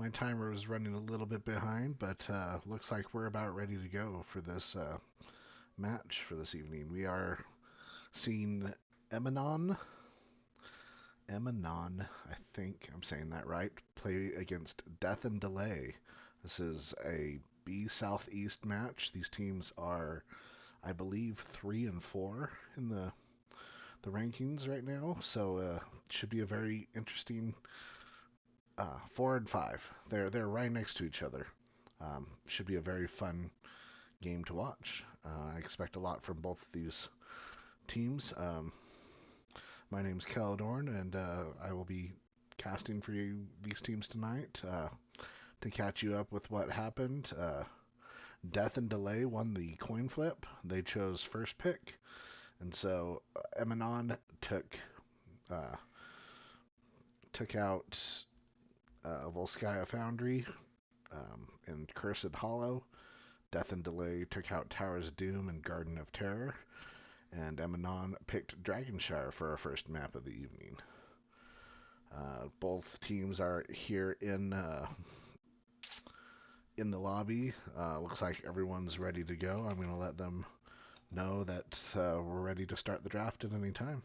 my timer was running a little bit behind, but looks like we're about ready to go for this match for this evening. We are seeing Emanon, Emanon, I think I'm saying that right, play against Death and Delay. This is a B Southeast match. These teams are, I believe, 3 and 4 in the rankings right now, so it should be a very interesting 4 and 5. They're right next to each other. Should be a very fun game to watch. I expect a lot from both of these teams. My name's Caladorn, and I will be casting for these teams tonight to catch you up with what happened. Death and Delay won the coin flip. They chose first pick, and so Emanon uh, took out Volskaya Foundry and Cursed Hollow. Death and Delay took out Towers of Doom and Garden of Terror, and Emanon picked Dragonshire for our first map of the evening. Both teams are here in the lobby. Looks like everyone's ready to go. I'm going to let them know that we're ready to start the draft at any time.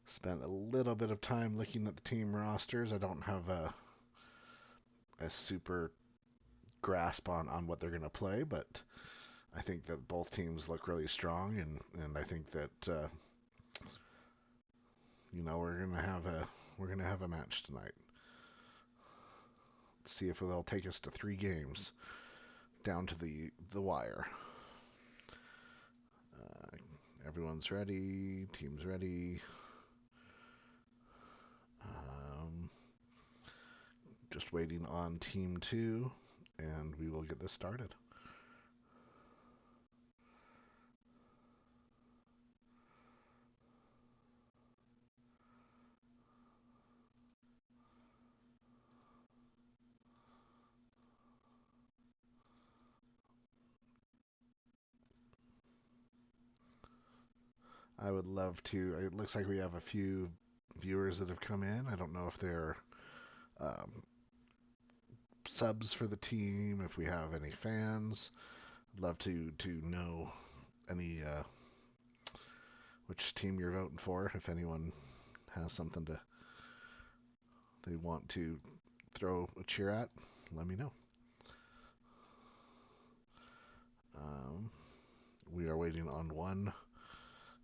Spent a little bit of time looking at the team rosters. I don't have a super grasp on what they're going to play, but I think that both teams look really strong, and I think that we're gonna have a match tonight. Let's see if they'll take us to 3 games down to the wire. Everyone's ready. Team's ready. Just waiting on Team 2, and we will get this started. I would love to. It looks like we have a few viewers that have come in. I don't know if they're um, subs for the team, if we have any fans. I'd love to know any which team you're voting for. If anyone has something they want to throw a cheer at, let me know. We are waiting on one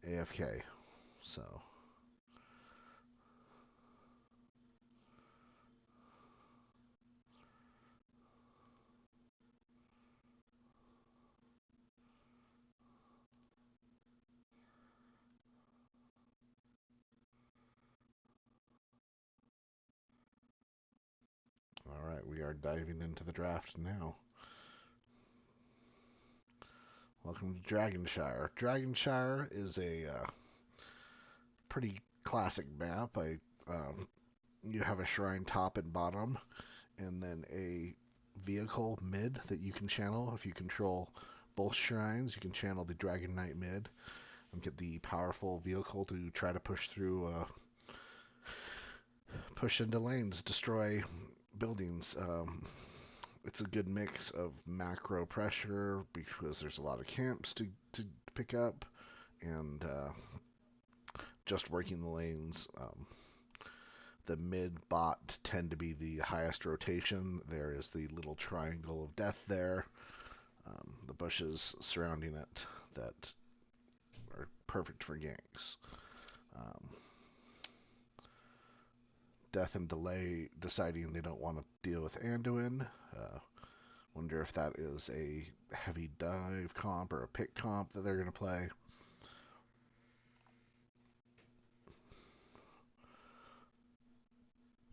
AFK, so all right, we are diving into the draft now. Welcome to Dragonshire. Dragonshire is a pretty classic map. You have a shrine top and bottom, and then a vehicle mid that you can channel. If you control both shrines, you can channel the Dragon Knight mid and get the powerful vehicle to try to push through, push into lanes, destroy buildings. It's a good mix of macro pressure because there's a lot of camps to pick up, and just working the lanes. The mid bot tend to be the highest rotation. There is the little triangle of death there. The bushes surrounding it that are perfect for ganks. Death and Delay deciding they don't want to deal with Anduin. Wonder if that is a heavy dive comp or a pick comp that they're going to play.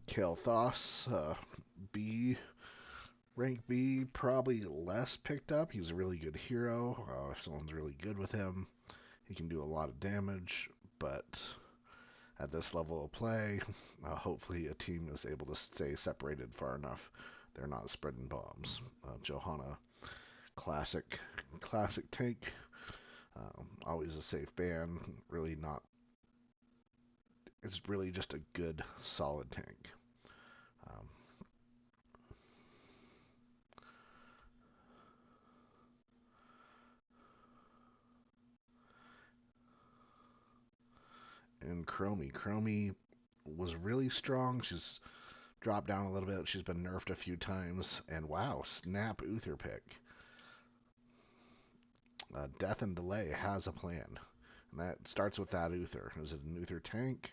Kael'thas, rank B, probably less picked up. He's a really good hero. If someone's really good with him, he can do a lot of damage, but at this level of play, hopefully a team is able to stay separated far enough they're not spreading bombs. Johanna, classic tank. Always a safe ban. Really not. It's really just a good, solid tank. Um, and Chromie was really strong. She's dropped down a little bit. She's been nerfed a few times. And wow, snap Uther pick. Death and Delay has a plan. And that starts with that Uther. Is it an Uther tank?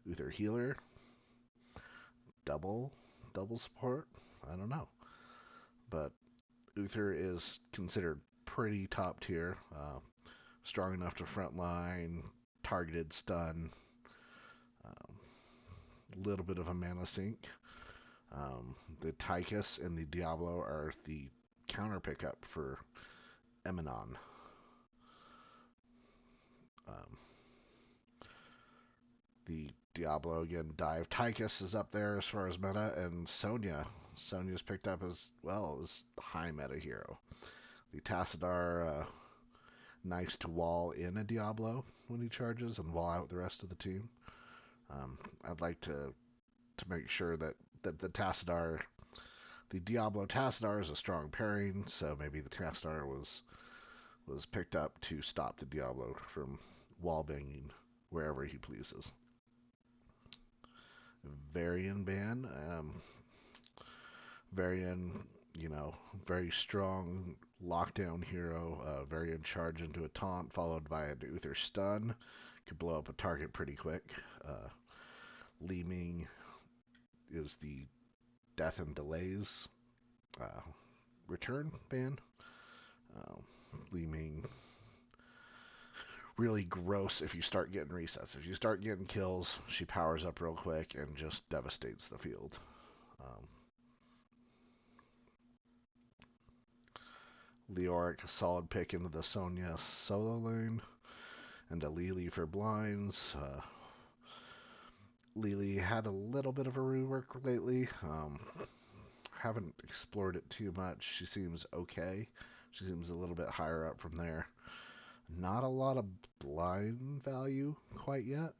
Uther healer? Double support? I don't know. But Uther is considered pretty top tier. Strong enough to frontline, targeted stun, little bit of a mana sink. The Tychus and the Diablo are the counter pickup for Emanon. The Diablo again dive. Tychus is up there as far as meta, and Sonya's picked up as well as high meta hero. The Tassadar, nice to wall in a Diablo when he charges and wall out the rest of the team. I'd like to make sure that the Tassadar, the Diablo Tassadar is a strong pairing, so maybe the Tassadar was picked up to stop the Diablo from wall banging wherever he pleases. Varian ban. Varian, very strong lockdown hero. Varian charge into a taunt followed by an Uther stun. Could blow up a target pretty quick. Leeming is the Death and Delays return ban. Leeming really gross if you start getting resets. If you start getting kills, she powers up real quick and just devastates the field. Leoric, a solid pick into the Sonya solo lane. And a Lily for blinds. Lily had a little bit of a rework lately. Haven't explored it too much. She seems okay. She seems a little bit higher up from there. Not a lot of blind value quite yet.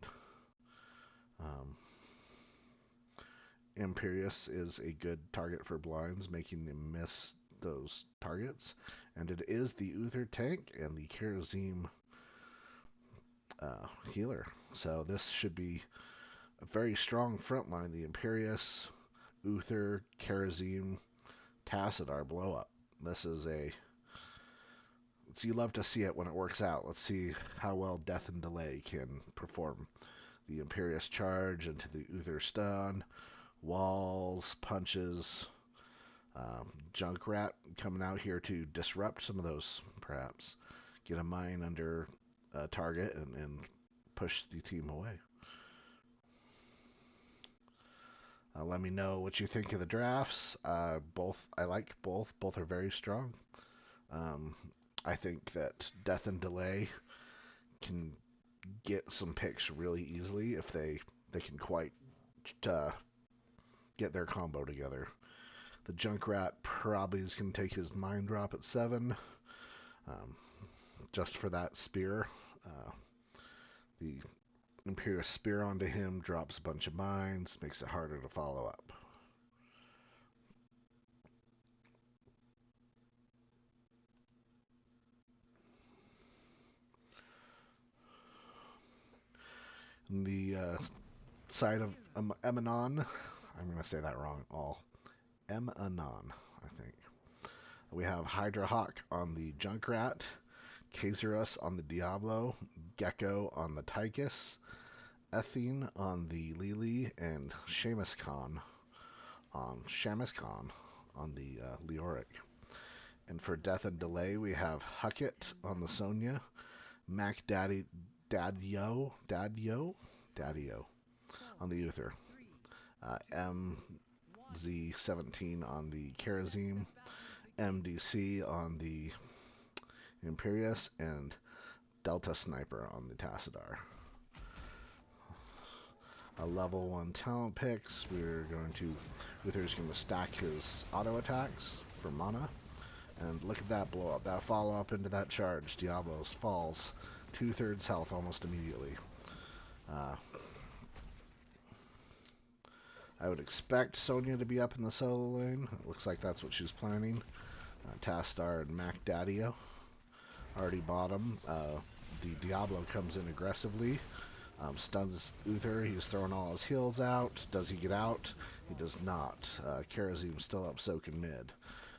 Imperius is a good target for blinds, making them miss those targets. And it is the Uther tank and the Kerosene healer. So this should be a very strong front line. The Imperius, Uther, Kerosene, Tassadar blow up. This is you love to see it when it works out. Let's see how well Death and Delay can perform. The Imperius charge into the Uther stun, walls, punches, Junkrat coming out here to disrupt some of those, perhaps. Get a mine under a target and push the team away. Let me know what you think of the drafts. I like both. Both are very strong. I think that Death and Delay can get some picks really easily if they can quite get their combo together. The Junkrat probably is going to take his mine drop at 7, just for that spear. The Imperious Spear onto him drops a bunch of mines, makes it harder to follow up. And the side of Emanon, I'm going to say that wrong, Emanon, I think. We have Hydra Hawk on the Junkrat, Kazerus on the Diablo, Gecko on the Tychus, Ethine on the Lily, and Shamus Khan on the Leoric. And for Death and Delay, we have Huckett on the Sonya, Mac Daddio on the Uther, MZ17 on the Kerosene, MDC on the Imperius, and Delta Sniper on the Tassadar. a level 1 talent picks. Uther's going to stack his auto attacks for mana. And look at that blow up, that follow up into that charge. Diablo falls 2/3 health almost immediately. I would expect Sonya to be up in the solo lane. It looks like that's what she's planning. Tastar and Mac Daddio already bottom. The Diablo comes in aggressively. Stuns Uther. He's throwing all his heals out. Does he get out? He does not. Karazim's still up soaking mid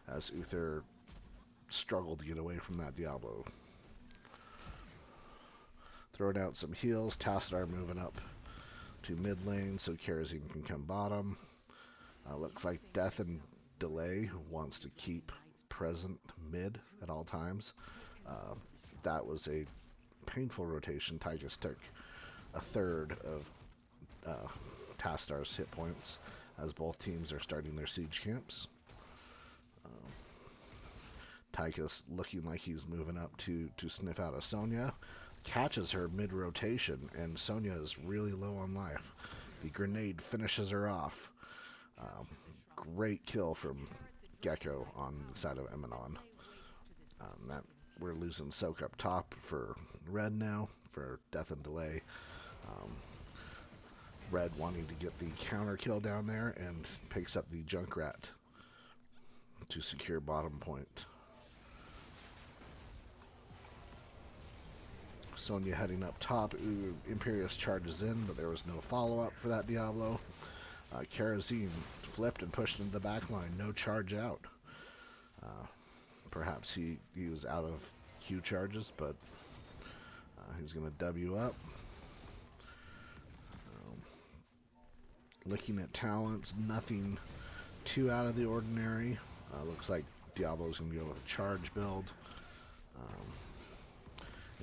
as Uther struggled to get away from that Diablo. Throwing out some heals. Tastar moving up to mid lane so Karazim can come bottom. Looks like Death and Delay wants to keep present mid at all times. That was a painful rotation. Tychus took a third of Tastar's hit points as both teams are starting their siege camps. Tychus looking like he's moving up to sniff out a Sonya. Catches her mid-rotation, and Sonya is really low on life. The grenade finishes her off. Great kill from Gecko on the side of Emanon. We're losing soak up top for Red now, for Death and Delay. Red wanting to get the counter kill down there and picks up the Junkrat to secure bottom point. Sonya heading up top. Imperius charges in, but there was no follow-up for that Diablo. Karazim flipped and pushed into the back line. No charge out. Perhaps he was out of Q charges, but he's going to W up. Looking at talents, nothing too out of the ordinary. Looks like Diablo's going to go with a charge build.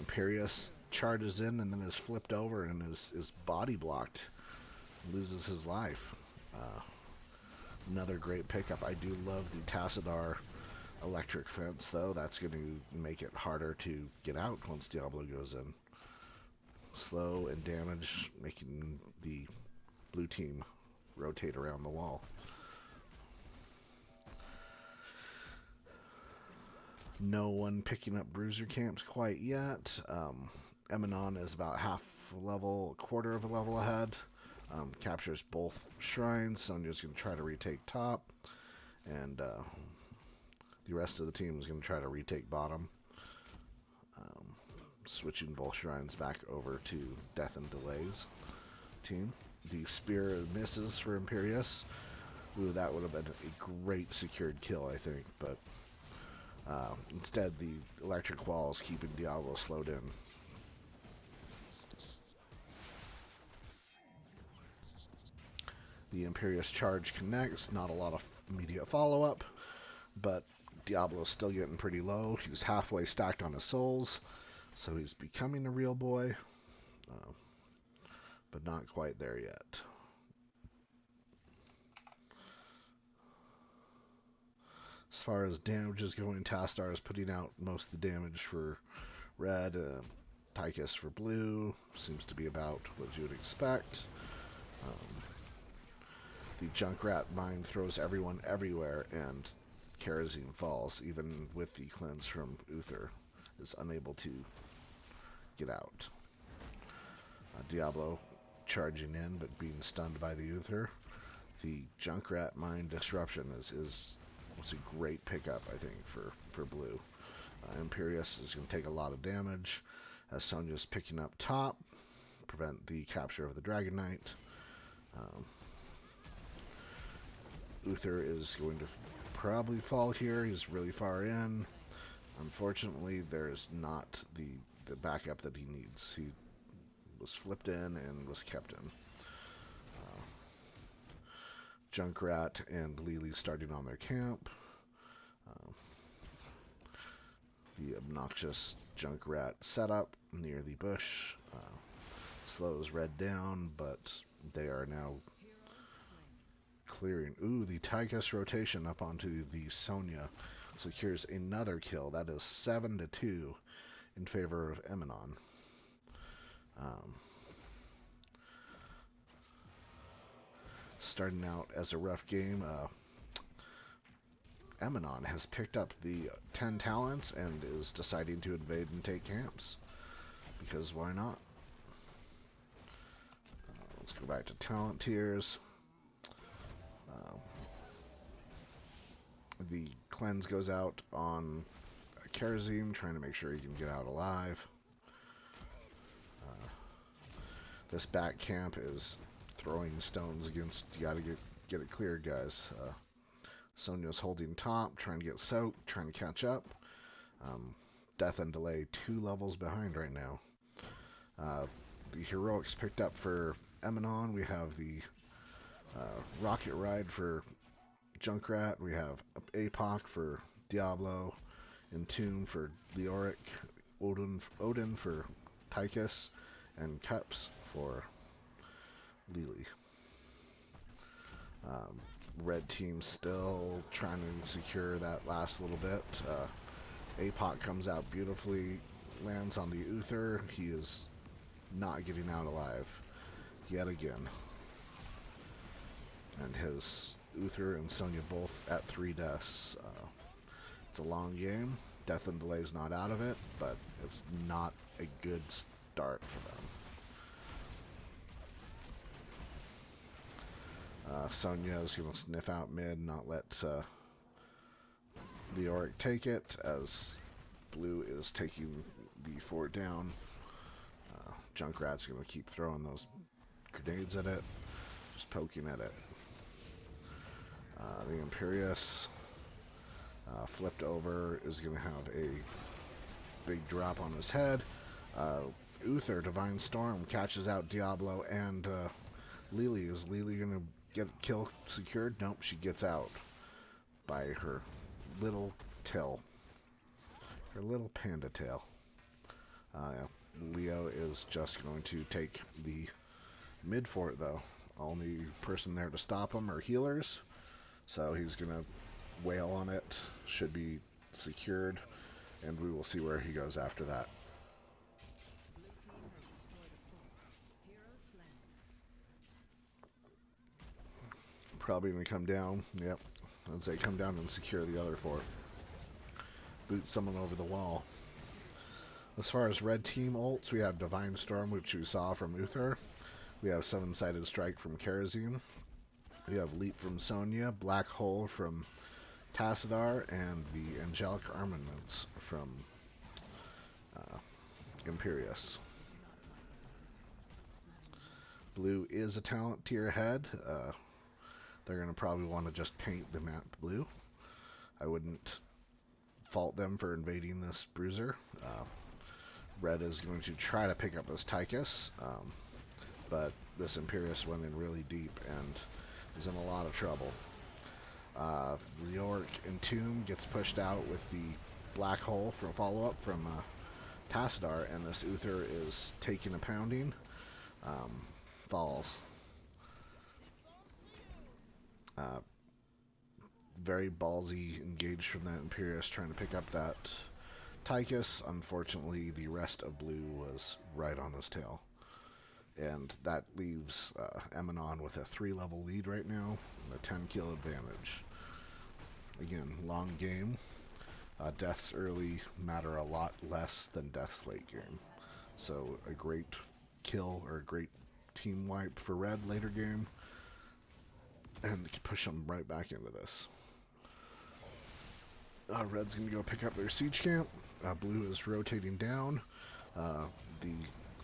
Imperius charges in and then is flipped over and is body blocked. Loses his life. Another great pickup. I do love the Tassadar electric fence, though. That's going to make it harder to get out once Diablo goes in. Slow and damage, making the blue team rotate around the wall. No one picking up bruiser camps quite yet. Emanon is about half a level, a quarter of a level ahead. Captures both shrines. Sonya's going to try to retake top. And the rest of the team is going to try to retake bottom. Switching both shrines back over to Death and Delay's team. The spear misses for Imperius. Ooh, that would have been a great secured kill, I think. But instead, the electric wall is keeping Diablo slowed in. The Imperius charge connects. Not a lot of immediate follow-up, but Diablo's still getting pretty low. He's halfway stacked on his souls, so he's becoming a real boy, but not quite there yet. As far as damage is going, Tastar is putting out most of the damage for red. Tychus for blue. Seems to be about what you would expect. The Junkrat mine throws everyone everywhere, and Karazim falls, even with the cleanse from Uther, is unable to get out. Diablo charging in, but being stunned by the Uther. The Junkrat mine disruption is a great pickup, I think, for blue. Imperius is going to take a lot of damage as Sonya's picking up top, prevent the capture of the Dragon Knight. Uther is going to probably fall here. He's really far in. Unfortunately, there's not the backup that he needs. He was flipped in and was kept in. Junkrat and Lily starting on their camp. The obnoxious Junkrat setup near the bush slows red down, but they are now clearing. Ooh, the Tychus rotation up onto the Sonya secures another kill. That is 7-2 in favor of Emanon. Starting out as a rough game, Emanon has picked up the 10 talents and is deciding to invade and take camps. Because why not? Let's go back to talent tiers. The cleanse goes out on Kerosene, trying to make sure he can get out alive. This back camp is throwing stones against. You gotta get it cleared, guys. Sonya's holding top, trying to get soaked, trying to catch up. Death and Delay 2 levels behind right now. The heroics picked up for Emanon. We have the Rocket Ride for Junkrat. We have APOC for Diablo. Entomb for Leoric. Odin for Tychus. And Cups for Lily. Red team still trying to secure that last little bit. APOC comes out beautifully, lands on the Uther. He is not getting out alive yet again. And his Uther and Sonya both at 3 deaths. It's a long game. Death and Delay is not out of it, but it's not a good start for them. Sonya is going to sniff out mid, not let Leoric take it, as Blue is taking the fort down. Junkrat's going to keep throwing those grenades at it, just poking at it. The Imperious flipped over is going to have a big drop on his head. Uther, Divine Storm, catches out Diablo and Lily. Is Lily going to get kill secured? Nope, she gets out by her little tail. Her little panda tail. Leo is just going to take the mid fort, though. Only person there to stop him are healers. So he's going to wail on it. Should be secured. And we will see where he goes after that. Probably going to come down. Yep. I'd say come down and secure the other fort. Boot someone over the wall. As far as red team ults, we have Divine Storm, which we saw from Uther. We have 7-sided Strike from Kerosene. We have Leap from Sonya, Black Hole from Tassadar, and the Angelic Armaments from Imperious. Blue is a talent tier ahead. They're going to probably want to just paint the map blue. I wouldn't fault them for invading this bruiser. Red is going to try to pick up this Tychus, but this Imperious went in really deep and is in a lot of trouble. Leoric Entomb gets pushed out with the Black Hole for a follow-up from Tassadar, and this Uther is taking a pounding. Falls. Very ballsy engaged from that Imperious trying to pick up that Tychus. Unfortunately, the rest of Blue was right on his tail. And that leaves Emanon with a 3-level lead right now, and a 10-kill advantage. Again, long game. Deaths early matter a lot less than deaths late game. So a great kill or a great team wipe for Red later game, and push them right back into this. Red's going to go pick up their siege camp. Blue is rotating down. The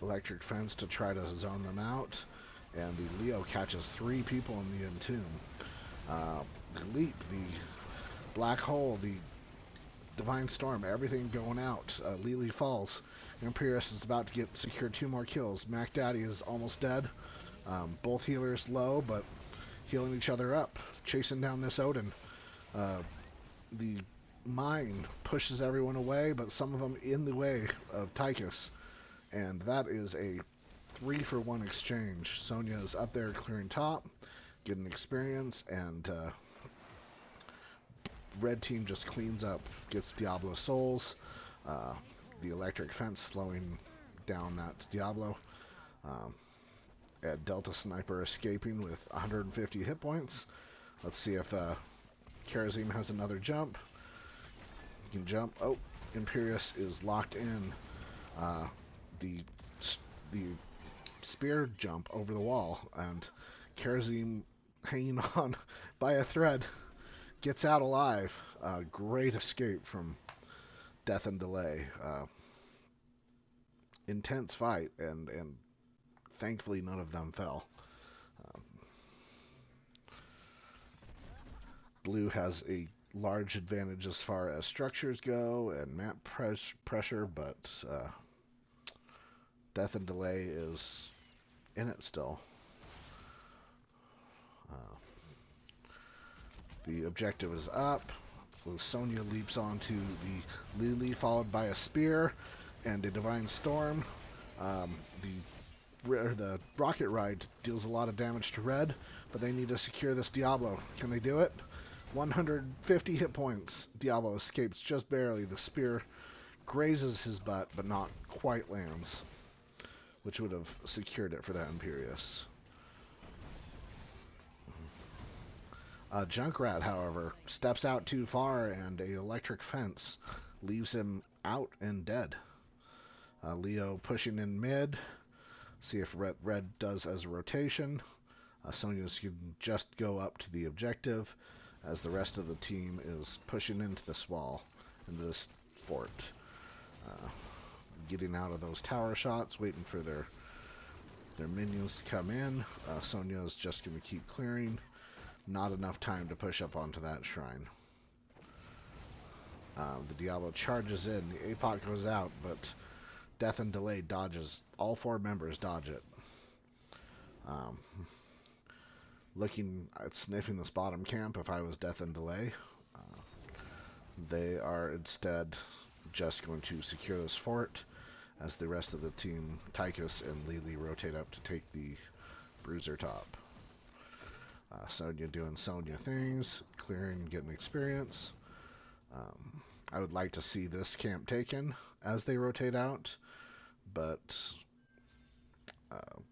electric fence to try to zone them out. And the Leo catches 3 people in the Entomb. The Leap, the Black Hole, the Divine Storm, everything going out. Lily falls. Imperious is about to secure 2 more kills. Mac Daddy is almost dead. Both healers low, but healing each other up. Chasing down this Odin. The mine pushes everyone away, but some of them in the way of Tychus. And that is a 3-for-1 exchange. Sonya is up there clearing top, getting experience, and red team just cleans up, gets Diablo souls. The electric fence slowing down that Diablo. and Delta Sniper escaping with 150 hit points. Let's see if Karazim has another jump. He can jump. Oh, Imperius is locked in. The spear jump over the wall, and Karazim, hanging on by a thread, gets out alive. Great escape from Death and Delay. Intense fight, and thankfully none of them fell. Blue has a large advantage as far as structures go and map pressure, but Death and Delay is in it still. The objective is up. Sonya leaps onto the Lily, followed by a spear and a Divine Storm. The Rocket Ride deals a lot of damage to Red, but they need to secure this Diablo. Can they do it? 150 hit points. Diablo escapes just barely. The spear grazes his butt, but not quite lands, which would have secured it for that Imperius. Junkrat, however, steps out too far, and an electric fence leaves him out and dead. Leo pushing in mid. See if Red does as a rotation. Sonya's can just go up to the objective, as the rest of the team is pushing into this wall, into this fort. Getting out of those tower shots, waiting for their minions to come in. Sonya's just going to keep clearing. Not enough time to push up onto that shrine. The Diablo charges in. The APOC goes out, but Death and Delay dodges. All 4 members dodge it. Looking at sniffing this bottom camp if I was Death and Delay. They are instead just going to secure this fort as the rest of the team, Tychus and Lily, rotate up to take the Bruiser top. Sonya doing Sonya things, clearing, getting experience. I would like to see this camp taken as they rotate out, but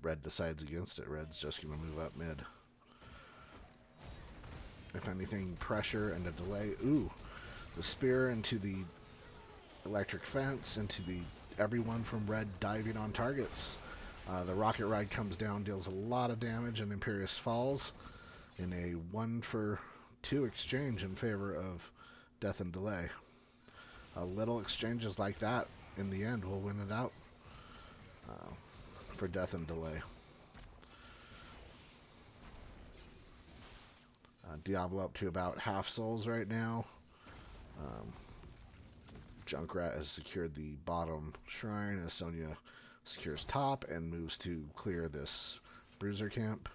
Red decides against it. Red's just going to move up mid. If anything, pressure and a delay. Ooh, the spear into the electric fence, into the everyone from Red diving on targets. The rocket ride comes down, deals a lot of damage, and Imperius falls in a 1-for-2 exchange in favor of Death and Delay. Little exchanges like that in the end will win it out for Death and Delay. Diablo up to about half souls right now. Junkrat has secured the bottom shrine as Sonya secures top and moves to clear this Bruiser camp.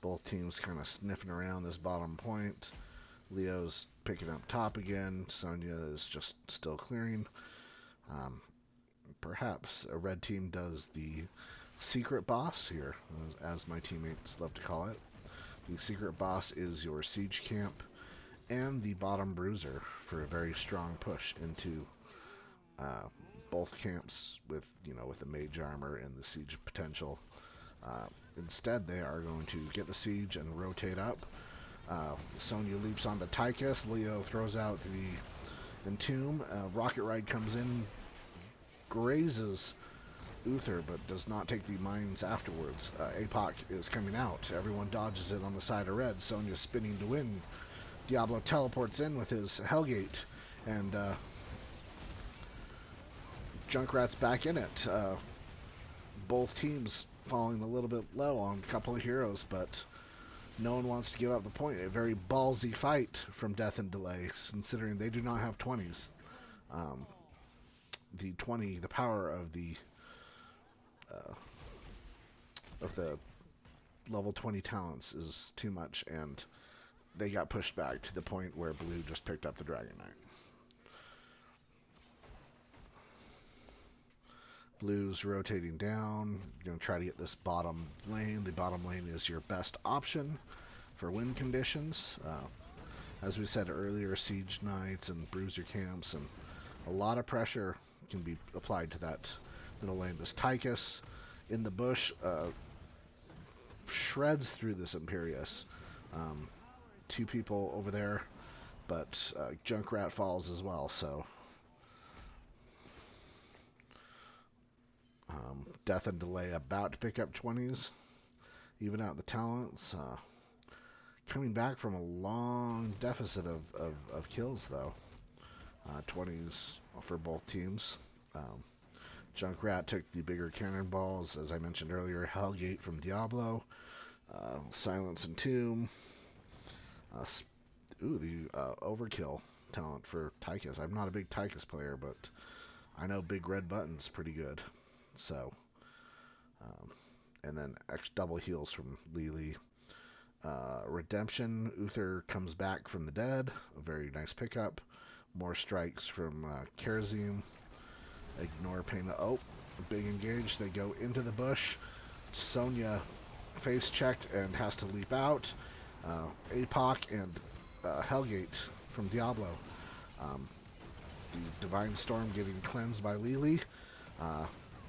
Both teams kind of sniffing around this bottom point. Leo's picking up top again. Sonya is just still clearing. Perhaps a red team does the secret boss here, as my teammates love to call it. The secret boss is your siege camp and the bottom bruiser for a very strong push into both camps with the mage armor and the siege potential. Instead, they are going to get the siege and rotate up. Sonya leaps onto Tychus. Leo throws out the Entomb. Rocket Ride comes in, grazes Uther, but does not take the mines afterwards. APOC is coming out. Everyone dodges it on the side of Red. Sonya spinning to win. Diablo teleports in with his Hellgate, and Junkrat's back in it. Both teams falling a little bit low on a couple of heroes, but no one wants to give up the point. A very ballsy fight from Death and Delay, considering they do not have 20s. The power of the level 20 talents is too much, and they got pushed back to the point where Blue just picked up the Dragon Knight. Blue's rotating down, going to try to get this bottom lane. The bottom lane is your best option for win conditions. As we said earlier, Siege Knights and Bruiser camps and a lot of pressure can be applied to that middle lane. This Tychus in the bush shreds through this Imperius. Two people over there, but Junkrat falls as well, so Death and Delay about to pick up 20s, even out the talents. Coming back from a long deficit of kills, though. 20s for both teams. Junkrat took the bigger cannonballs, as I mentioned earlier. Hellgate from Diablo. Silence and Tomb. The Overkill talent for Tychus. I'm not a big Tychus player, but I know Big Red Button's pretty good. So, and then double heals from Lily. Redemption. Uther comes back from the dead. A very nice pickup. More strikes from Kerazim. Ignore pain. Oh, big engage. They go into the bush. Sonya face checked and has to leap out. APOC and Hellgate from Diablo. The Divine Storm getting cleansed by Lily.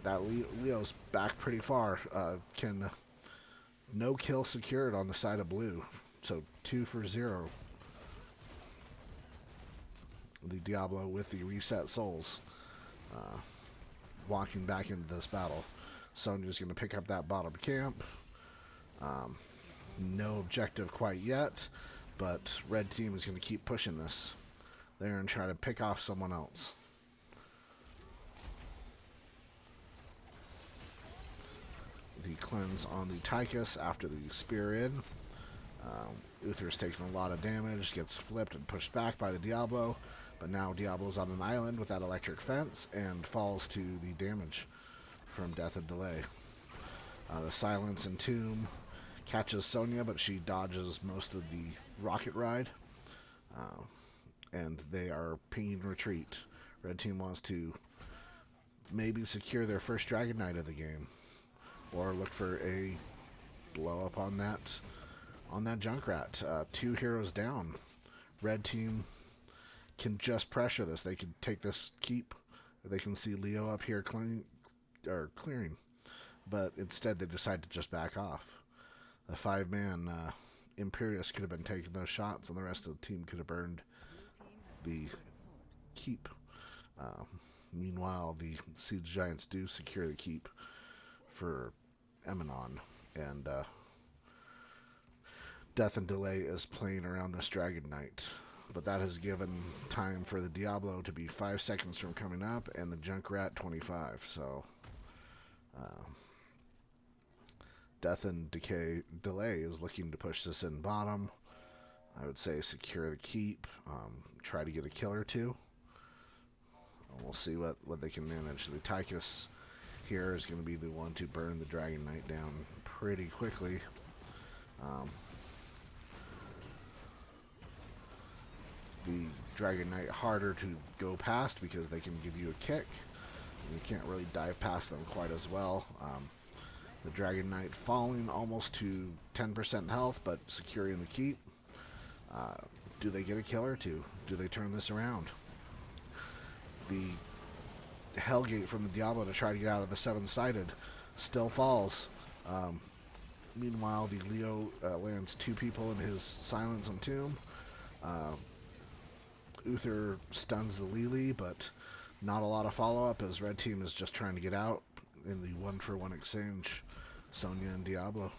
That Leo's back pretty far. No kill secured on the side of blue. So 2 for 0. The Diablo with the reset souls. Walking back into this battle. Sonya's going to pick up that bottom camp. No objective quite yet, but red team is going to keep pushing this. They're going to try to pick off someone else. The cleanse on the Tychus after the spear in. Uther's taking a lot of damage, gets flipped and pushed back by the Diablo, but now Diablo's on an island with that electric fence and falls to the damage from Death and Delay. The Silence and Tomb catches Sonya, but she dodges most of the rocket ride, and they are pinging retreat. Red team wants to maybe secure their first Dragon Knight of the game, or look for a blow up on that Junkrat. 2 heroes down. Red team can just pressure this. They could take this keep. They can see Leo up here clearing, but instead they decide to just back off. The 5-man Imperius could have been taking those shots, and the rest of the team could have burned the keep. Meanwhile, the Siege Giants do secure the keep for Emanon, and Death and Delay is playing around this Dragon Knight. But that has given time for the Diablo to be 5 seconds from coming up, and the Junkrat 25. So, Death and Delay is looking to push this in bottom. I would say secure the keep, try to get a kill or two. We'll see what they can manage. The Tychus here is going to be the one to burn the Dragon Knight down pretty quickly. The Dragon Knight harder to go past because they can give you a kick. You can't really dive past them quite as well. The Dragon Knight falling almost to 10% health, but securing the keep. Do they get a kill or two? Do they turn this around? The Hellgate from the Diablo to try to get out of the 7-sided still falls. Meanwhile, the Leo lands 2 people in his Silence and Tomb. Uther stuns the Lily, but not a lot of follow-up as red team is just trying to get out in the 1-for-1 exchange. Sonya and Diablo.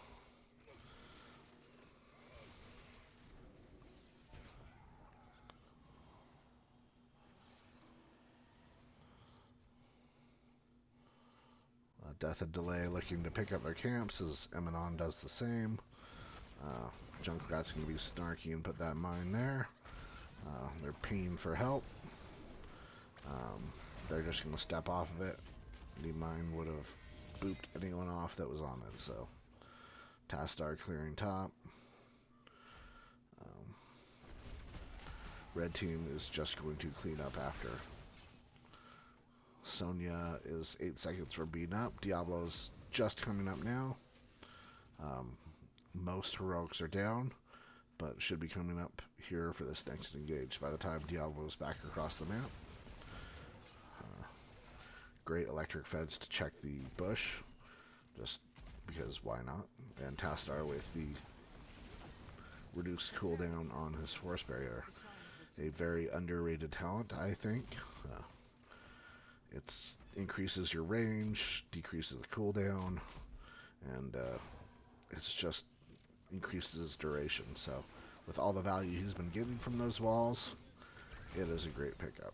Death and Delay looking to pick up their camps as Emanon does the same. Junkrat's going to be snarky and put that mine there. They're pinging for help. They're just going to step off of it. The mine would have booped anyone off that was on it, so Tastar clearing top. Red team is just going to clean up after. Sonya is 8 seconds from being up. Diablo's just coming up now. Most heroics are down, but should be coming up here for this next engage by the time Diablo's back across the map. Great electric fence to check the bush, just because why not? And Tastar with the reduced cooldown on his force barrier. A very underrated talent, I think. It increases your range, decreases the cooldown, and it's just increases duration. So with all the value he's been getting from those walls, it is a great pickup.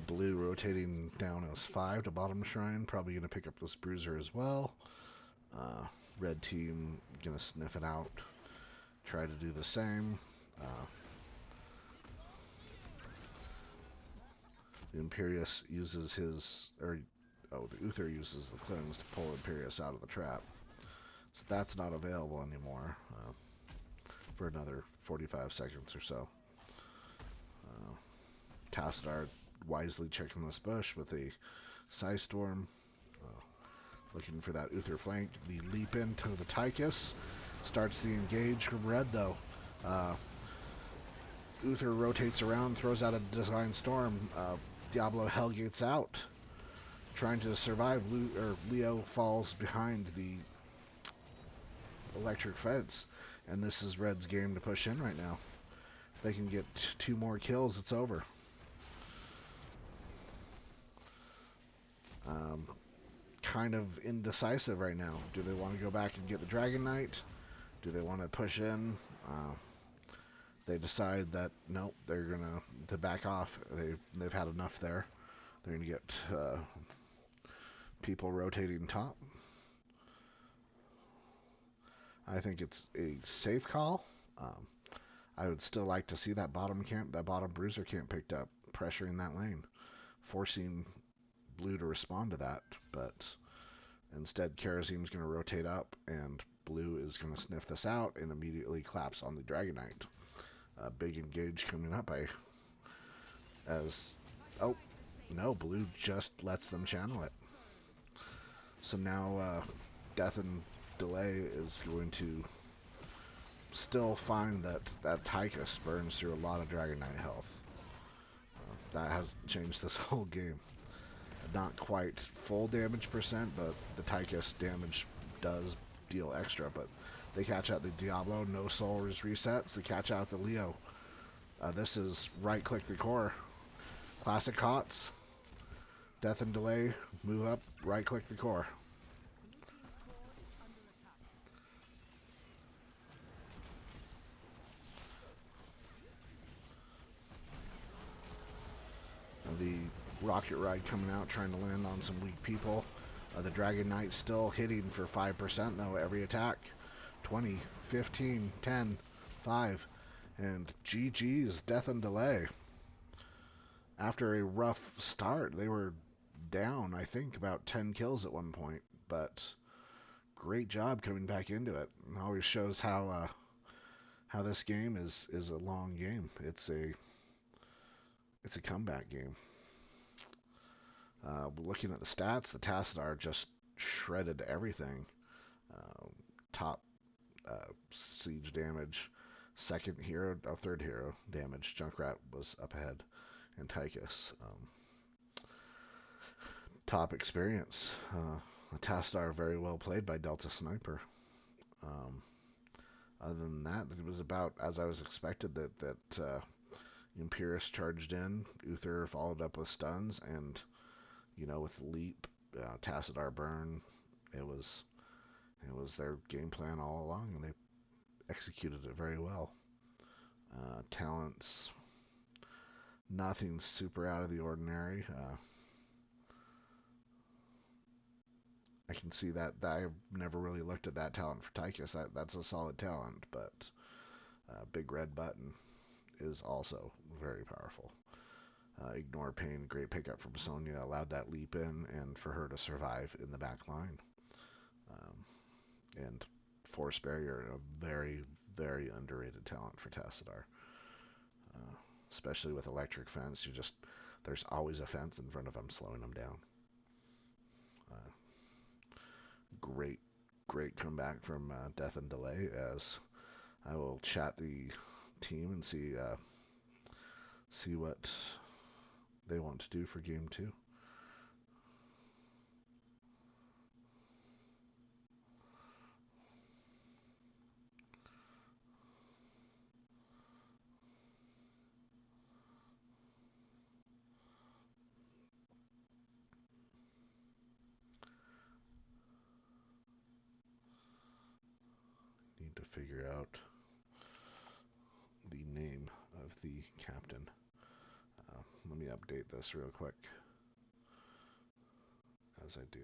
Blue rotating down as 5 to bottom shrine, probably going to pick up this bruiser as well. Red team going to sniff it out, try to do the same. The Imperius uses the Uther uses the cleanse to pull Imperius out of the trap. So that's not available anymore for another 45 seconds or so. Tassadar wisely checking this bush with a Psy Storm. Looking for that Uther flank. The leap into the Tychus. Starts the engage from red though. Uther rotates around, throws out a Design Storm. Diablo Hellgates out. Trying to survive. Leo falls behind the electric fence. And this is Red's game to push in right now. If they can get 2 more kills, it's over. Kind of indecisive right now. Do they want to go back and get the Dragon Knight? Do they want to push in? They decide that nope, they're gonna back off. They've had enough there. They're gonna get people rotating top. I think it's a safe call. I would still like to see that bottom bruiser camp picked up, pressuring that lane, forcing Blue to respond to that, but instead Karasim's going to rotate up, and Blue is going to sniff this out and immediately claps on the Dragon Knight. Big engage coming up. Oh no, Blue just lets them channel it. So now Death and Delay is going to still find that Tychus burns through a lot of Dragon Knight health. That has changed this whole game. Not quite full damage percent, but the Tychus damage does deal extra. But they catch out the Diablo, no soul is resets. They catch out the Leo. This is right click the core. Classic HOTS. Death and Delay, move up, right click the core. The rocket ride coming out, trying to land on some weak people. The Dragon Knight still hitting for 5% though every attack. 20, 15, 10, 5. And GG's Death and Delay. After a rough start, they were down, I think, about 10 kills at one point. But great job coming back into it. It always shows how this game is a long game. It's a comeback game. Looking at the stats, the Tassadar just shredded everything. Top siege damage, third hero damage. Junkrat was up ahead, and Tychus. Top experience. Tassadar very well played by Delta Sniper. Other than that, it was about as I was expected that Imperius charged in, Uther followed up with stuns, and with leap, Tassadar burn, it was their game plan all along, and they executed it very well. Talents, nothing super out of the ordinary. I can see that I've never really looked at that talent for Tychus. That's a solid talent, but Big Red Button is also very powerful. Ignore Pain, great pickup from Sonya, allowed that leap in and for her to survive in the back line. And Force Barrier, a very, very underrated talent for Tassadar. Especially with Electric Fence, there's always a fence in front of them slowing them down. Great, great comeback from Death and Delay, as I will chat the team and see what they want to do for game 2. Need to figure out the name of the captain. Let me update this real quick as I do.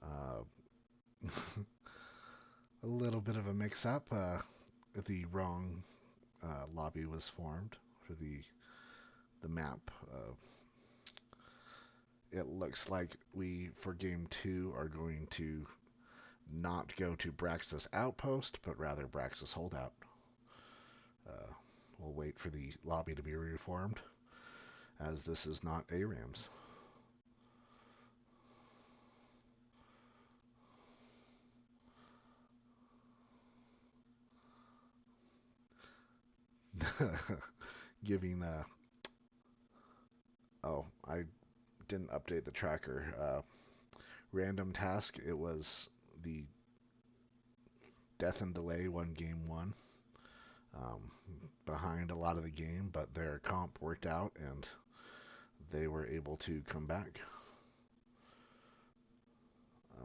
Uh, a little bit of a mix-up. The wrong lobby was formed for the map. It looks like we, for game 2, are going to not go to Braxis Outpost, but rather Braxis Holdout. We'll wait for the lobby to be reformed, as this is not ARAMS. Giving oh, I didn't update the tracker. Random task, it was the Death and Delay won game 1. Behind a lot of the game, but their comp worked out and they were able to come back.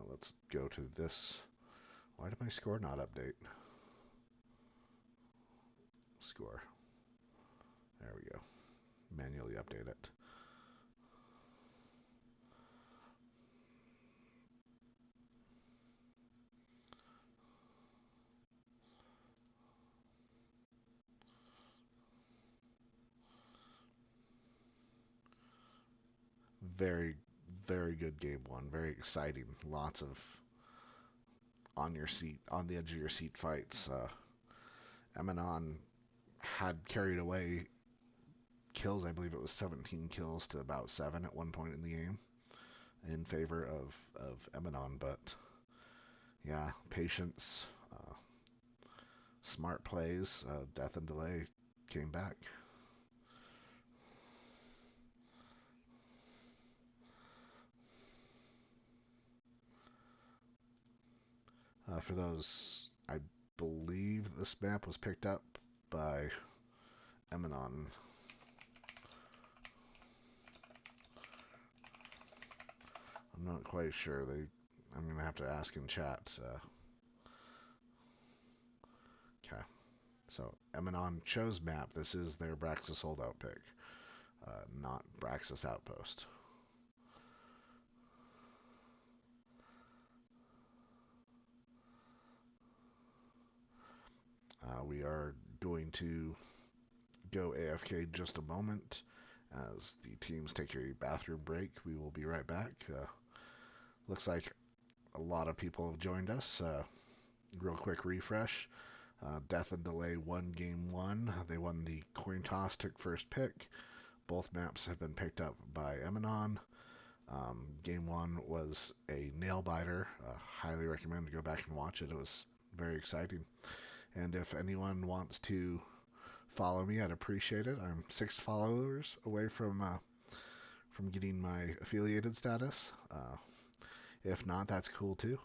Let's go to this. Why did my score not update? Score. There we go. Manually update it. Very, very good game 1. Very exciting. Lots of on the edge of your seat fights. Emanon had carried away kills. I believe it was 17 kills to about 7 at one point in the game in favor of Emanon, but yeah, patience, smart plays, Death and Delay came back. For those, I believe this map was picked up by Emanon. I'm not quite sure. I'm gonna have to ask in chat. Okay, so Emanon chose map. This is their Braxis holdout pick, not Braxis Outpost. We are going to go AFK just a moment as the teams take a bathroom break. We will be right back. Looks like a lot of people have joined us. Real quick refresh. Death and Delay won game 1. They won the coin toss, took first pick. Both maps have been picked up by Emanon. Game 1 was a nail biter. Highly recommend to go back and watch it. It was very exciting. And if anyone wants to follow me, I'd appreciate it. I'm 6 followers away from getting my affiliated status. If not, that's cool too.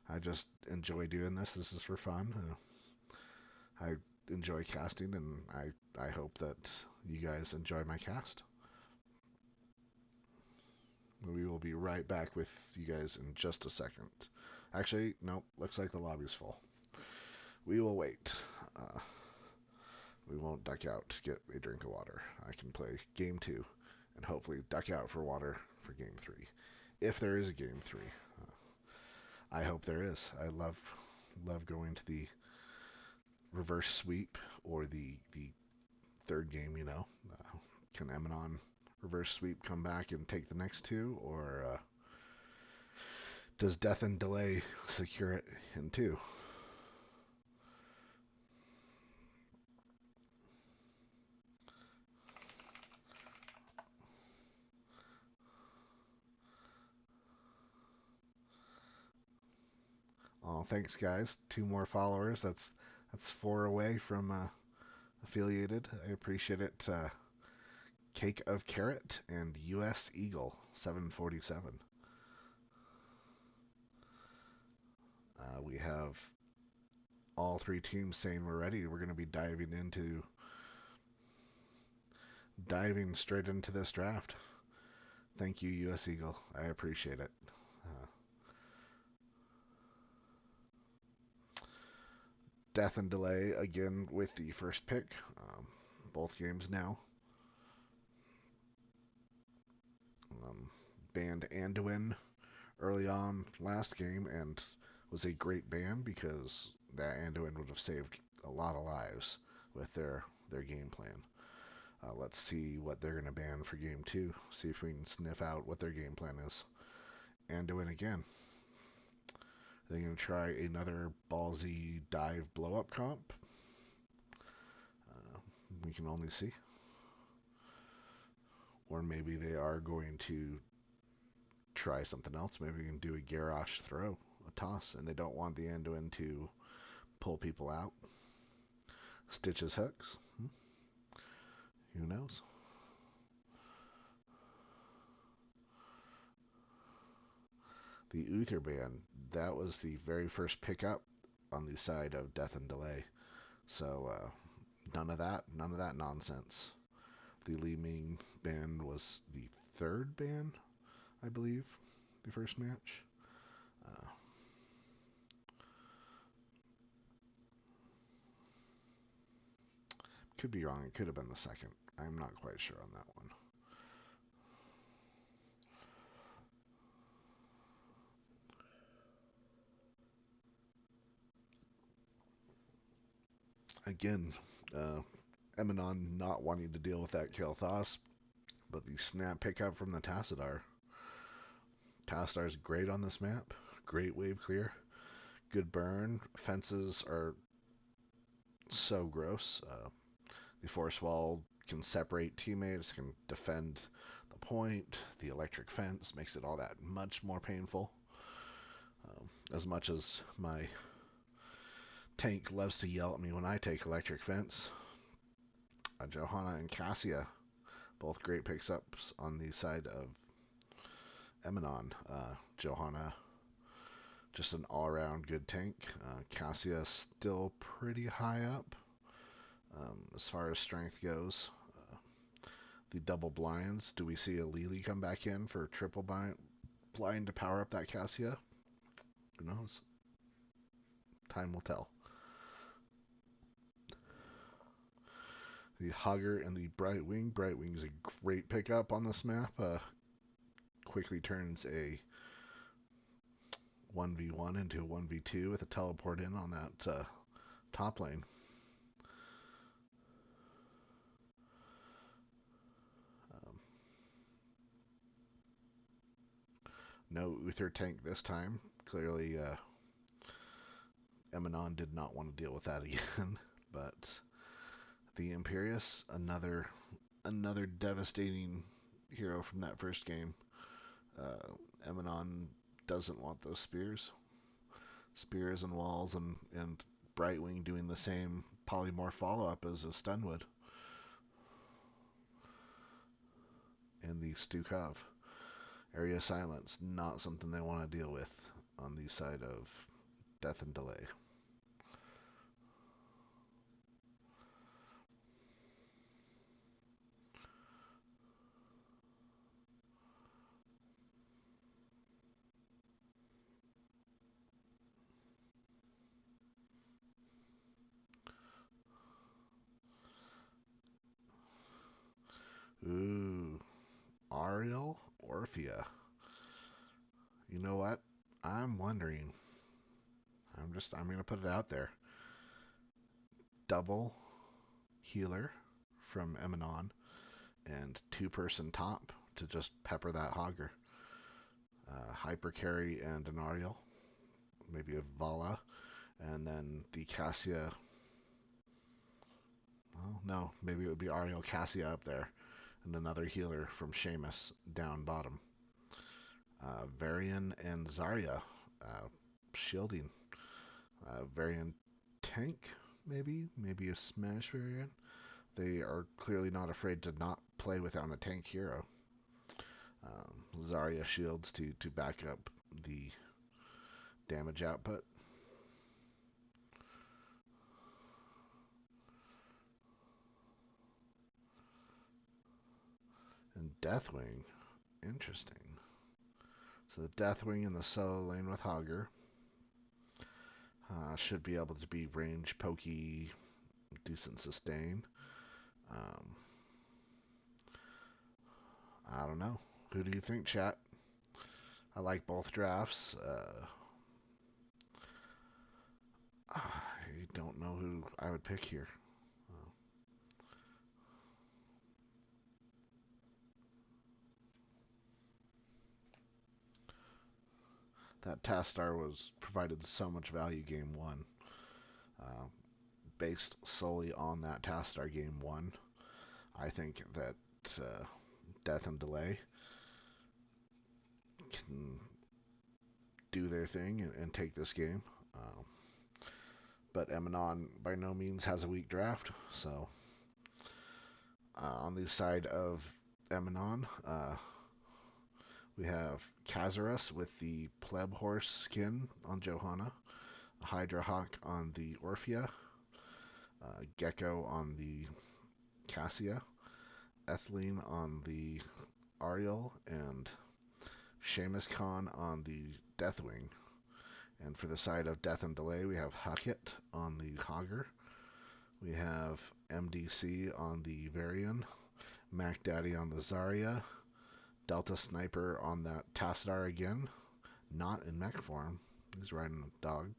I just enjoy doing this. This is for fun. I enjoy casting, and I hope that you guys enjoy my cast. We will be right back with you guys in just a second. Actually, nope. Looks like the lobby's full. We will wait. We won't duck out to get a drink of water. I can play game 2 and hopefully duck out for water for game 3. if there is a game three. I hope there is. I love going to the reverse sweep or the third game. Can Emanon reverse sweep come back and take the next two, or does death and delay secure it in two? Oh, thanks guys. Two more followers. That's four away from affiliated. I appreciate it. Cake of Carrot and US Eagle 747. We have all three teams saying we're ready. We're going to be diving straight into this draft. Thank you, US Eagle. I appreciate it. Uh, Death and delay again with the first pick. Both games now. Um, Banned Anduin early on last game, and was a great ban because that Anduin would have saved a lot of lives with their game plan. Let's see what they're going to ban for game two. See if we can sniff out what their game plan is. Anduin again. They're going to try another ballsy dive blow up comp. We can only see. Or maybe they are going to try something else. Maybe we can do a Garrosh throw, a toss, and they don't want the Anduin to pull people out. Stitches hooks. Who knows? The Uther ban, that was the very first pickup on the side of death and delay. So none of that nonsense. The Li Ming ban was the third ban, I believe, the first match. Could be wrong. It could have been the second. I'm not quite sure on that one. Again, Emanon not wanting to deal with that Kael'thas, but the snap pickup from the Tassadar. Tassadar's great on this map. Great wave clear. Good burn. Fences are so gross. The force wall can separate teammates, can defend the point. The electric fence makes it all that much more painful. As much as my tank loves to yell at me when I take electric fence, Johanna and Cassia, both great picks ups on the side of Emanon. Johanna, just an all-around good tank. Cassia still pretty high up as far as strength goes. The double blinds. Do we see a Lily come back in for triple blind to power up that Cassia? Who knows? Time will tell. The Hogger and the Brightwing. Brightwing is a great pickup on this map. Quickly turns a 1v1 into a 1v2 with a teleport in on that top lane. No Uther tank this time. Clearly, Emanon did not want to deal with that again. But the Imperius, another devastating hero from that first game. Emanon doesn't want those spears. Spears and walls, and Brightwing doing the same polymorph follow-up as a Stunwood. And the Stukov. Area silence, not something they want to deal with on the side of death and delay. Ooh, Ariel Orphea. You know what? I'm wondering. I'm gonna put it out there. Double healer from Emanon and two-person top to just pepper that hogger. Hyper carry and an Ariel, maybe a Vala, and then the Cassia. Well, no, maybe it would be Ariel Cassia up there, and another healer from Seamus down bottom. Varian and Zarya shielding. Varian tank, maybe a Smash Varian. They are clearly not afraid to not play without a tank hero. Zarya shields to back up the damage output. And Deathwing, interesting. So the Deathwing in the solo lane with Hogger should be able to be range, pokey, decent sustain. I don't know. Who do you think, chat? I like both drafts. I don't know who I would pick here. That Tastar was provided so much value game one. Based solely on that Tastar game one, I think that Death and Delay can do their thing and take this game. But Emanon by no means has a weak draft. So on the side of Emanon, we have Kazarus with the pleb horse skin on Johanna, Hydra Hawk on the Orphea, Gecko on the Cassia, Ethline on the Ariel, and Seamus Khan on the Deathwing. And for the side of Death and Delay, we have Hackett on the Hogger. We have MDC on the Varian, Mac Daddy on the Zarya, Delta Sniper on that Tassadar again, not in mech form. He's riding a dog.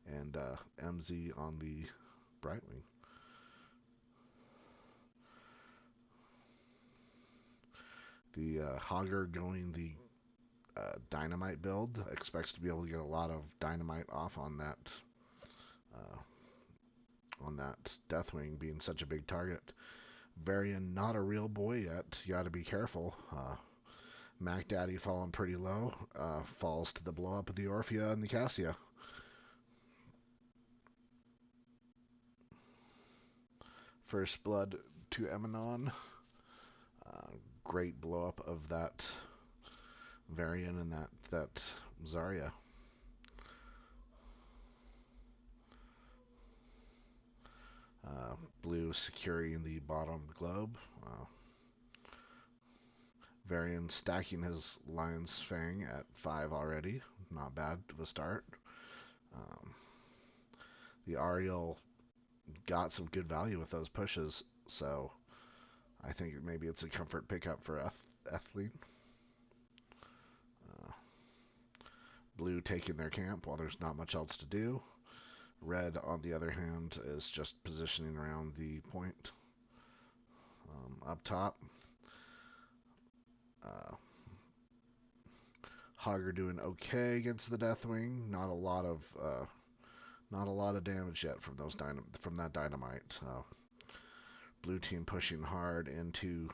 And MZ on the Brightwing. The Hogger going the Dynamite build expects to be able to get a lot of Dynamite off on that Deathwing being such a big target. Varian, not a real boy yet. You got to be careful. Mac Daddy falling pretty low. Falls to the blow up of the Orphea and the Cassia. First blood to Emanon. Great blow up of that Varian and that Zarya. Blue securing the bottom globe. Varian stacking his Lion's Fang at 5 already. Not bad of a start. The Ariel got some good value with those pushes, so I think maybe it's a comfort pickup for Ethline. Blue taking their camp while there's not much else to do. Red, on the other hand, is just positioning around the point. Up top, Hogger doing okay against the Deathwing. Not a lot of damage yet from that dynamite. Blue team pushing hard into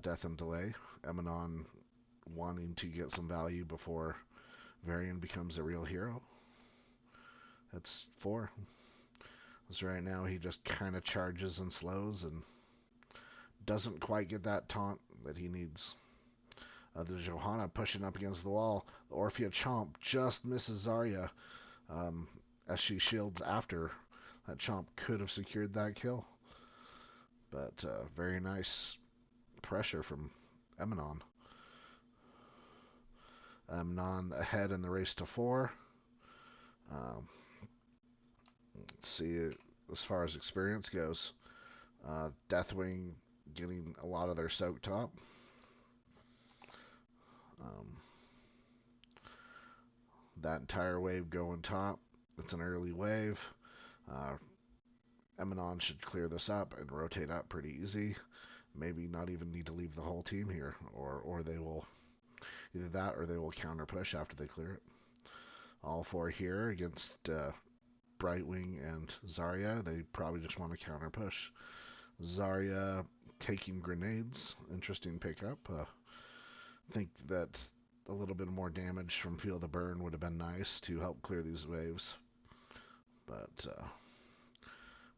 Death and Delay. Emanon wanting to get some value before Varian becomes a real hero. That's 4. So right now he just kind of charges and slows and doesn't quite get that taunt that he needs. The Johanna pushing up against the wall. The Orphea Chomp just misses Zarya as she shields after. That Chomp could have secured that kill. But very nice pressure from Emanon. Emanon ahead in the race to 4. Let's see, as far as experience goes, Deathwing getting a lot of their soak top. that entire wave going top. It's an early wave. Emanon should clear this up and rotate up pretty easy. Maybe not even need to leave the whole team here, or they will either that or they will counter push after they clear it. All four here against Brightwing and Zarya. They probably just want to counter push. Zarya taking grenades. Interesting pickup. Think that a little bit more damage from Feel the Burn would have been nice to help clear these waves. But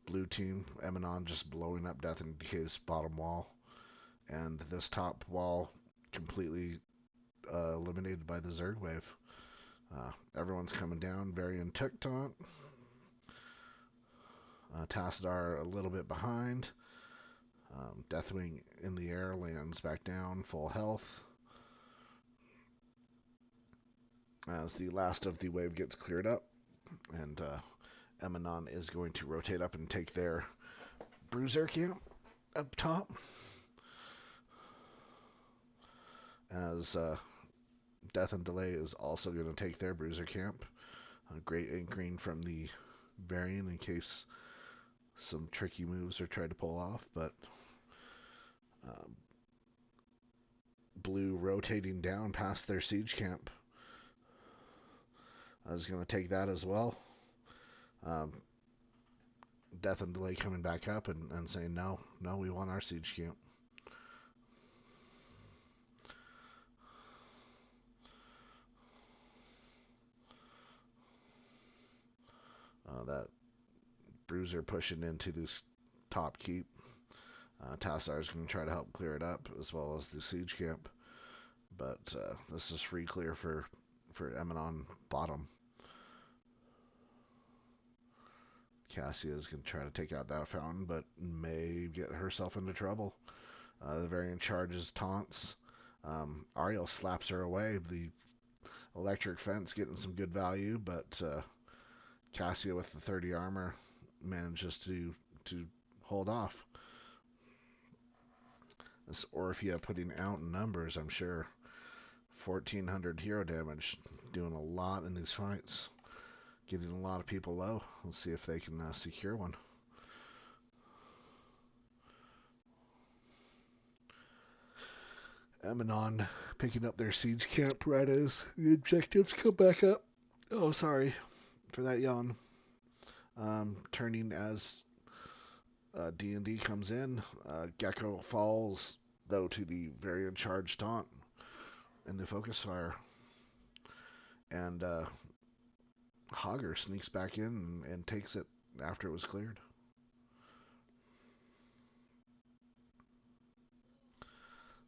blue team, Emanon just blowing up Death and Decay's bottom wall. And this top wall completely eliminated by the Zerg wave. Everyone's coming down. Varian took taunt. Tassadar a little bit behind. Deathwing in the air lands back down, full health. As the last of the wave gets cleared up, and Emanon is going to rotate up and take their Bruiser camp up top. As Death and Delay is also going to take their Bruiser camp. Great anchoring from the Varian in case some tricky moves are tried to pull off, but blue rotating down past their siege camp. I was going to take that as well. Death and Delay coming back up and saying, no, we want our siege camp. That Bruiser pushing into this top keep. Tassar is going to try to help clear it up, as well as the siege camp. But this is free clear for Emanon bottom. Cassia is going to try to take out that fountain, but may get herself into trouble. The Varian charges taunts. Ariel slaps her away. The electric fence getting some good value, but Cassia with the 30 armor manages to hold off. This Orphea putting out in numbers, I'm sure. 1,400 hero damage, doing a lot in these fights. Getting a lot of people low. Let's see if they can secure one. Emanon picking up their siege camp right as the objectives come back up. Oh, sorry for that yawn. Turning as D&D comes in. Gecko falls, though, to the very charged taunt in the focus fire. And Hogger sneaks back in and takes it after it was cleared.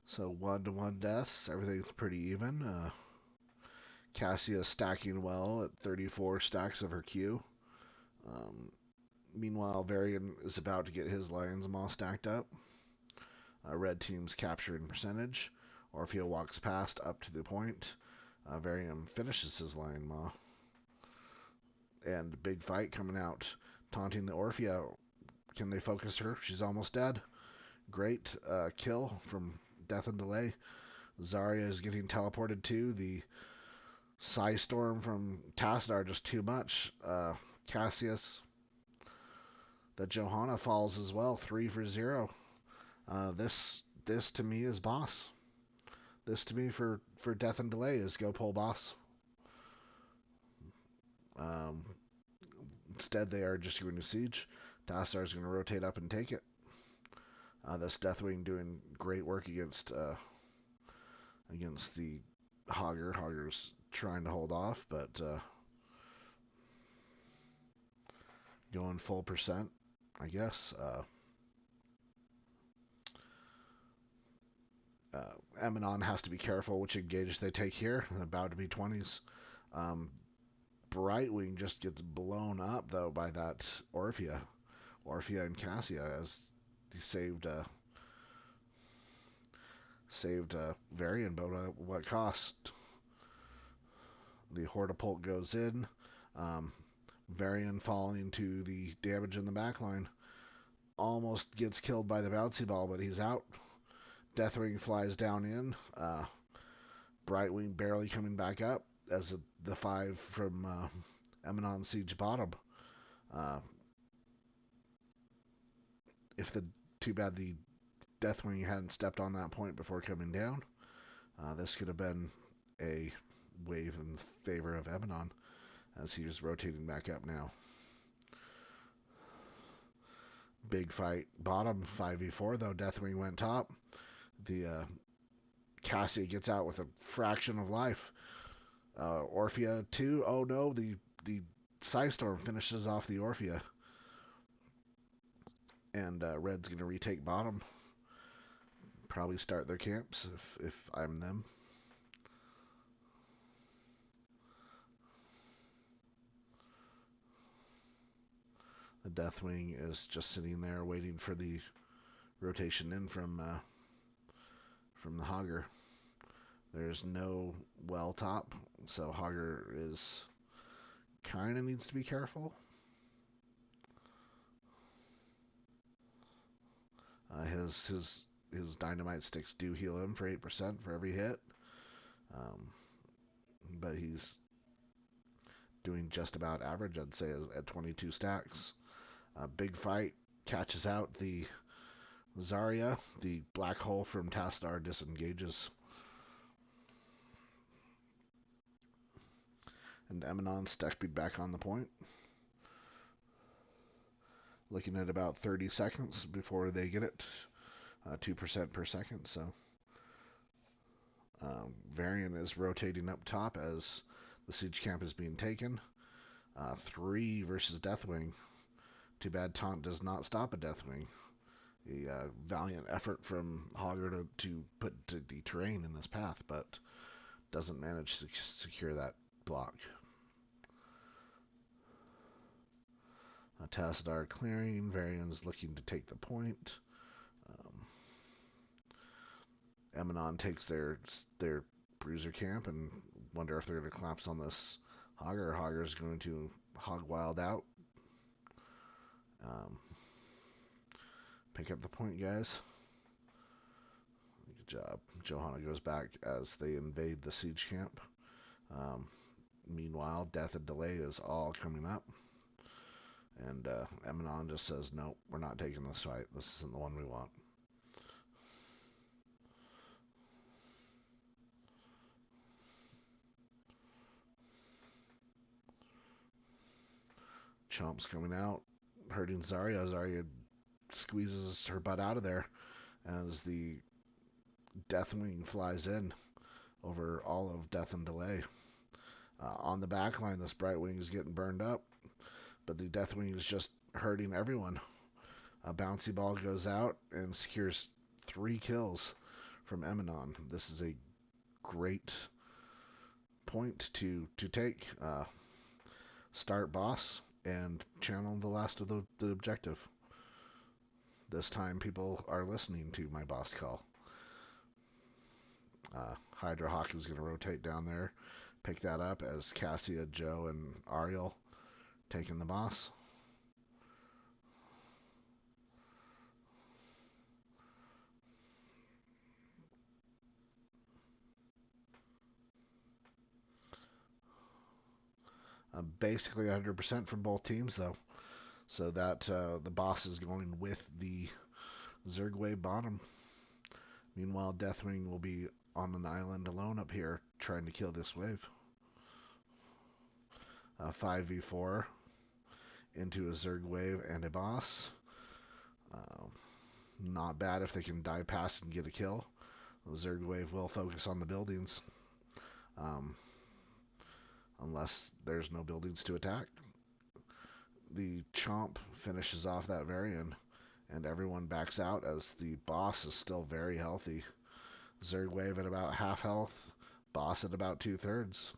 So 1-to-1 deaths. Everything's pretty even. Cassia stacking well at 34 stacks of her Q. Meanwhile, Varian is about to get his Lion's Maw stacked up. Red team's capturing percentage. Orphea walks past up to the point. Varian finishes his Lion Maw. And big fight coming out. Taunting the Orphea. Can they focus her? She's almost dead. Great kill from Death and Delay. Zarya is getting teleported too. The Psy Storm from Tassadar just too much. Cassius. The Johanna falls as well. 3 for 0. This to me is boss. This to me for Death and Delay is go pull boss. Instead, they are just going to siege. Tassadar is going to rotate up and take it. This Deathwing doing great work against the Hogger. Hogger's trying to hold off, but going full percent, I guess. Emanon has to be careful which engage they take here. They're about to be 20s. Brightwing just gets blown up, though, by that Orphea. Orphea and Cassia, as he saved Varian, but at what cost? The Hortapult goes in. Varian falling to the damage in the backline. Almost gets killed by the bouncy ball, but he's out. Deathwing flies down in. Brightwing barely coming back up. the 5 from Emanon Siege bottom. Uh, if the Too bad the Deathwing hadn't stepped on that point before coming down. This could have been a wave in favor of Emanon as he was rotating back up now. Big fight bottom, 5v4 though. Deathwing went top. The Cassia gets out with a fraction of life. Orphea 2. Oh no, the Psystorm finishes off the Orphea. And Red's going to retake bottom. Probably start their camps if I'm them. The Deathwing is just sitting there waiting for the rotation in from the Hogger. There's no well top, so Hogger is kind of needs to be careful. His dynamite sticks do heal him for 8% for every hit, but he's doing just about average, I'd say, at 22 stacks. Big fight catches out the Zarya. The black hole from Tassadar disengages. And Emanon Stekby back on the point. Looking at about 30 seconds before they get it. 2% per second, so Varian is rotating up top as the siege camp is being taken. 3 versus Deathwing. Too bad Taunt does not stop a Deathwing. A valiant effort from Hogger to put the terrain in his path, but doesn't manage to secure that block. Tassadar clearing. Varian's looking to take the point. Emanon takes their bruiser camp and wonder if they're going to collapse on this Hogger. Hogger's going to hog wild out. Pick up the point, guys. Good job. Johanna goes back as they invade the siege camp. Meanwhile, death and delay is all coming up. And Emanon just says, nope, we're not taking this fight. This isn't the one we want. Chomp's coming out, hurting Zarya. Zarya squeezes her butt out of there as the Deathwing flies in over all of Death and Delay. On the back line, this Brightwing is getting burned up, but the Deathwing is just hurting everyone. A bouncy ball goes out and secures 3 kills from Emanon. This is a great point to take. Start boss and channel the last of the objective. This time people are listening to my boss call. Hydra Hawk is going to rotate down there, pick that up as Cassia, Joe, and Ariel taking the boss. Basically 100% from both teams, though. So that the boss is going with the Zergwave bottom. Meanwhile, Deathwing will be on an island alone up here trying to kill this wave. 5v4 into a Zerg wave and a boss. Not bad if they can die past and get a kill. The Zerg wave will focus on the buildings. Unless there's no buildings to attack. The Chomp finishes off that Varian, and everyone backs out as the boss is still very healthy. Zerg wave at about half health, boss at about 2/3.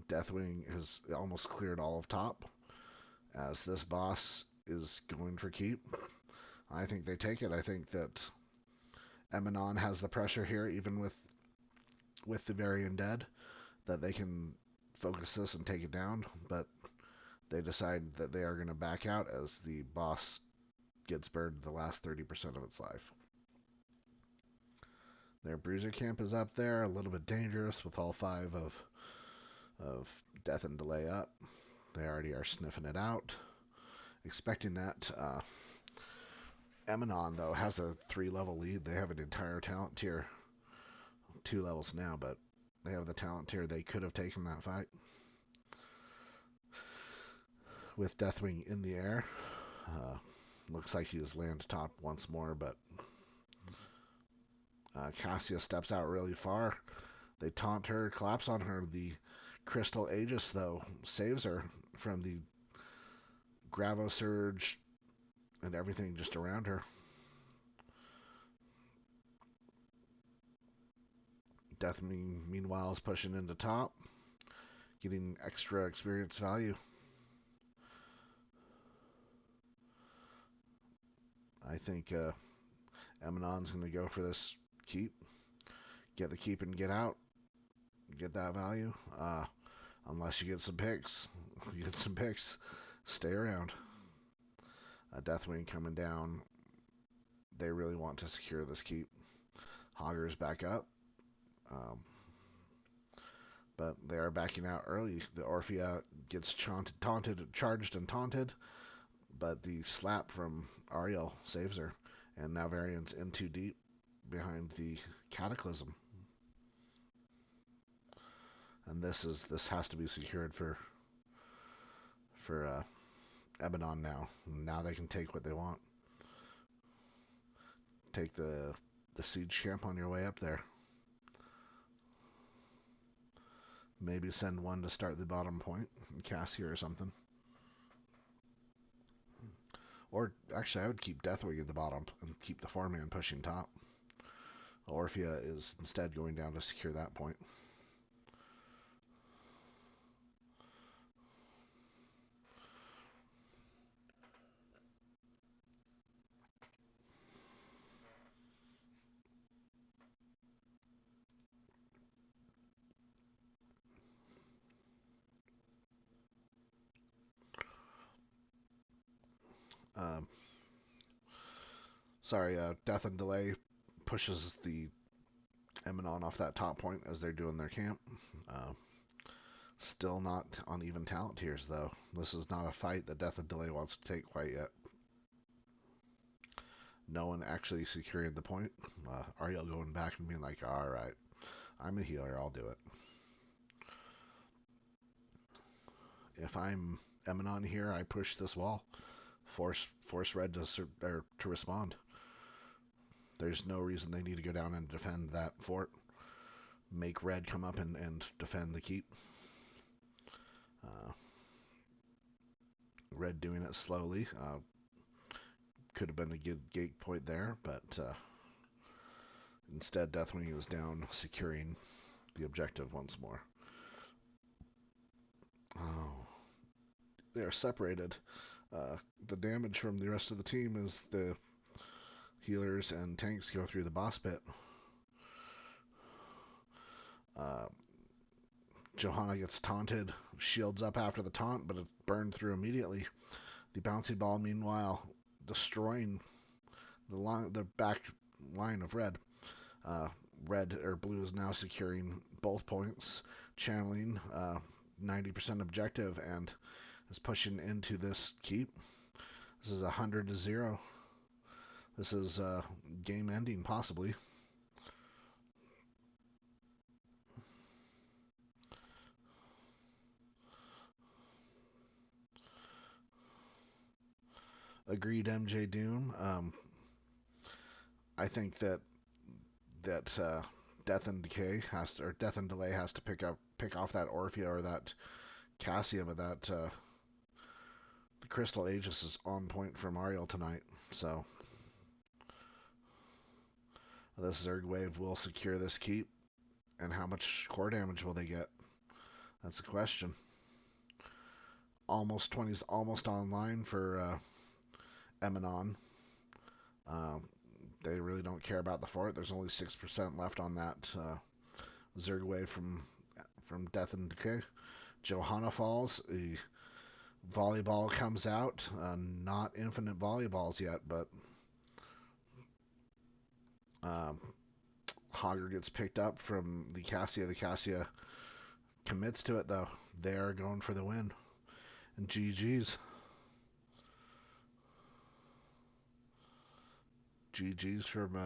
Deathwing has almost cleared all of top, as this boss is going for keep. I think they take it. I think that Emanon has the pressure here, even with the Varian dead, that they can focus this and take it down, but they decide that they are going to back out as the boss gets burned the last 30% of its life. Their bruiser camp is up there, a little bit dangerous with all 5 of Death and Delay up. They already are sniffing it out. Expecting that. Emanon, though, has a 3-level lead. They have an entire talent tier. 2 levels now, but they have the talent tier. They could have taken that fight. With Deathwing in the air. Looks like he has landed top once more, but Cassia steps out really far. They taunt her, collapse on her. The Crystal Aegis, though, saves her from the Gravo Surge and everything just around her. Deathwing, meanwhile, is pushing into top, getting extra experience value. I think Emanon's going to go for this keep. Get the keep and get out. Get that value. Unless you get some picks. If you get some picks, stay around. Deathwing coming down. They really want to secure this keep. Hogger's back up. But they are backing out early. The Orphea gets taunted, charged and taunted. But the slap from Ariel saves her. And now Varian's in too deep behind the Cataclysm. And this has to be secured for Emanon now. Now they can take what they want. Take the siege camp on your way up there. Maybe send one to start the bottom point, Cassia or something. Or actually, I would keep Deathwing at the bottom and keep the 4-man pushing top. Orphea is instead going down to secure that point. Death and Delay pushes the Emanon off that top point as they're doing their camp. Still not on even talent tiers, though. This is not a fight that Death and Delay wants to take quite yet. No one actually securing the point. Ariel going back and being like, alright, I'm a healer, I'll do it. If I'm Emanon here, I push this wall. Force Red to respond. There's no reason they need to go down and defend that fort. Make Red come up and defend the keep. Red doing it slowly. Could have been a good gate point there, but instead Deathwing is down securing the objective once more. Oh, they are separated. The damage from the rest of the team is the healers and tanks go through the boss pit. Johanna gets taunted, shields up after the taunt, but it's burned through immediately. The bouncy ball, meanwhile, destroying the back line of Red. Red or Blue is now securing both points, channeling 90% objective, and is pushing into this keep. This is 100-0. This is game ending, possibly. Agreed, MJ Doom. I think that Death and Delay has to pick off that Orphea or that Cassia, but that the Crystal Aegis is on point for Mario tonight. So this Zerg wave will secure this keep, and how much core damage will they get? That's the question. Almost 20's almost online for Emanon. They really don't care about the fort. There's only 6% left on that Zerg wave from Death and Decay. Johanna falls. The volleyball comes out. Not infinite volleyballs yet, but Hogger gets picked up from the Cassia. The Cassia commits to it, though. They're going for the win. And GG's. GG's from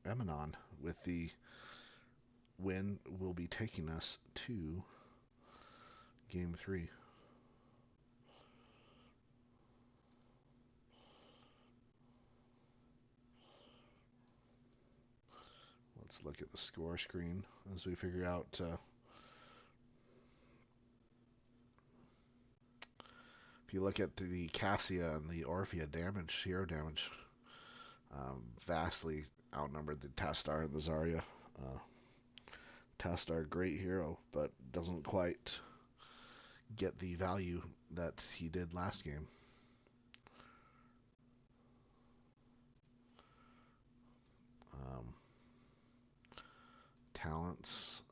Emanon with the win will be taking us to game 3. Let's look at the score screen as we figure out if you look at the Cassia and the Orphea damage, hero damage, vastly outnumbered the Tastar and the Zarya. Tastar, great hero, but doesn't quite get the value that he did last game. Talents,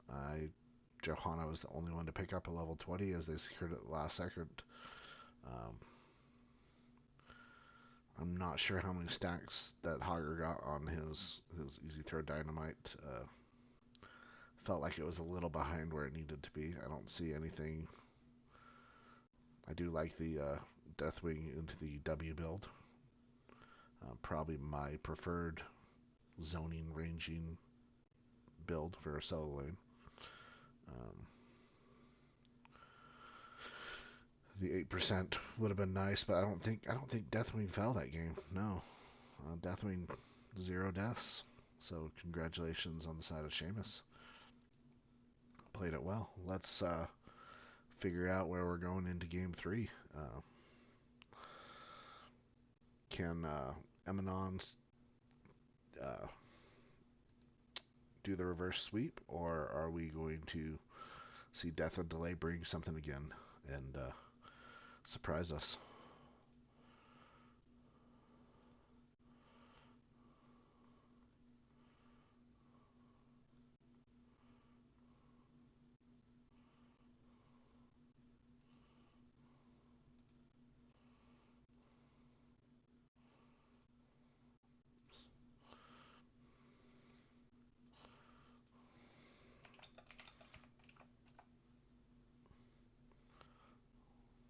Johanna was the only one to pick up a level 20 as they secured it last second. I'm not sure how many stacks that Hogger got on his easy throw dynamite. Felt like it was a little behind where it needed to be. I don't see anything. I do like the Deathwing into the W build. Probably my preferred zoning ranging build for a solo lane. The 8% would have been nice, but I don't think Deathwing fell that game. No, Deathwing 0 deaths. So congratulations on the side of Seamus. Played it well. Let's figure out where we're going into game 3. Can Emanon do the reverse sweep, or are we going to see Death and Delay bring something again and surprise us?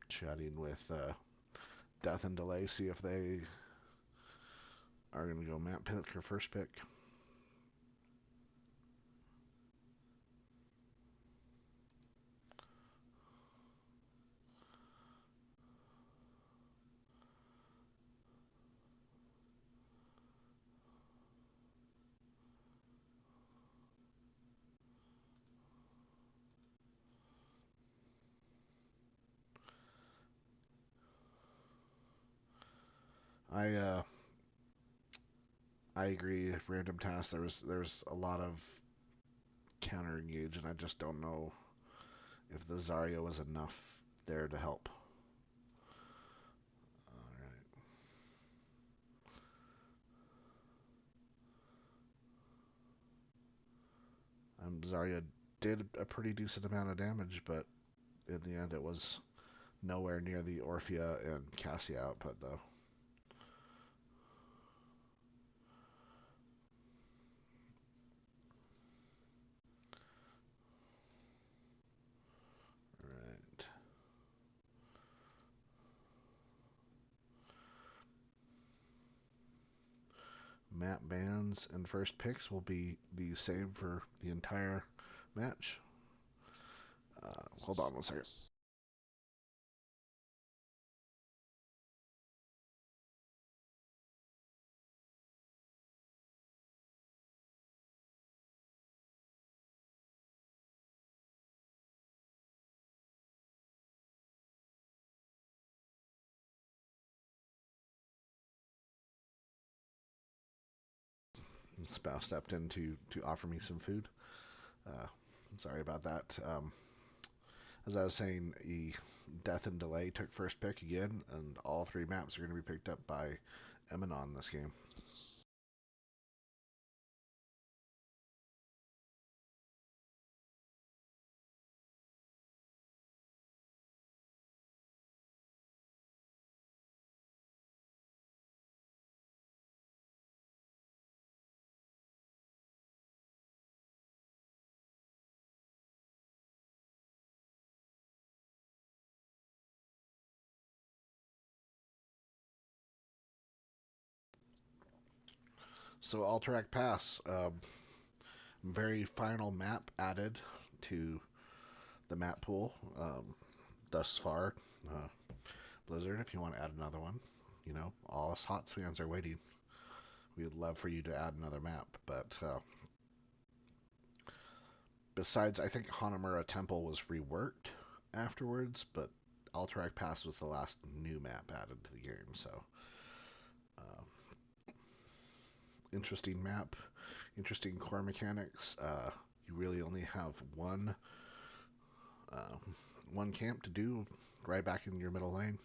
Chatting with Death and Delay, see if they are going to go map pick or first pick. I agree. Random task. There's a lot of counter engage, and I just don't know if the Zarya was enough there to help. Alright. Zarya did a pretty decent amount of damage, but in the end it was nowhere near the Orphea and Cassia output, though. Alright. Map bans and first picks will be the same for the entire match. Hold on 1 second. Spouse stepped in to offer me some food. Sorry about that. As I was saying, Death and Delay took first pick again, and all 3 maps are going to be picked up by Emanon this game. So Alterac Pass, very final map added to the map pool thus far. Uh, Blizzard, if you want to add another one, all us HOTS fans are waiting. We'd love for you to add another map, but besides, I think Hanamura Temple was reworked afterwards, but Alterac Pass was the last new map added to the game, so uh, interesting map, interesting core mechanics. You really only have uh, one camp to do right back in your middle lane.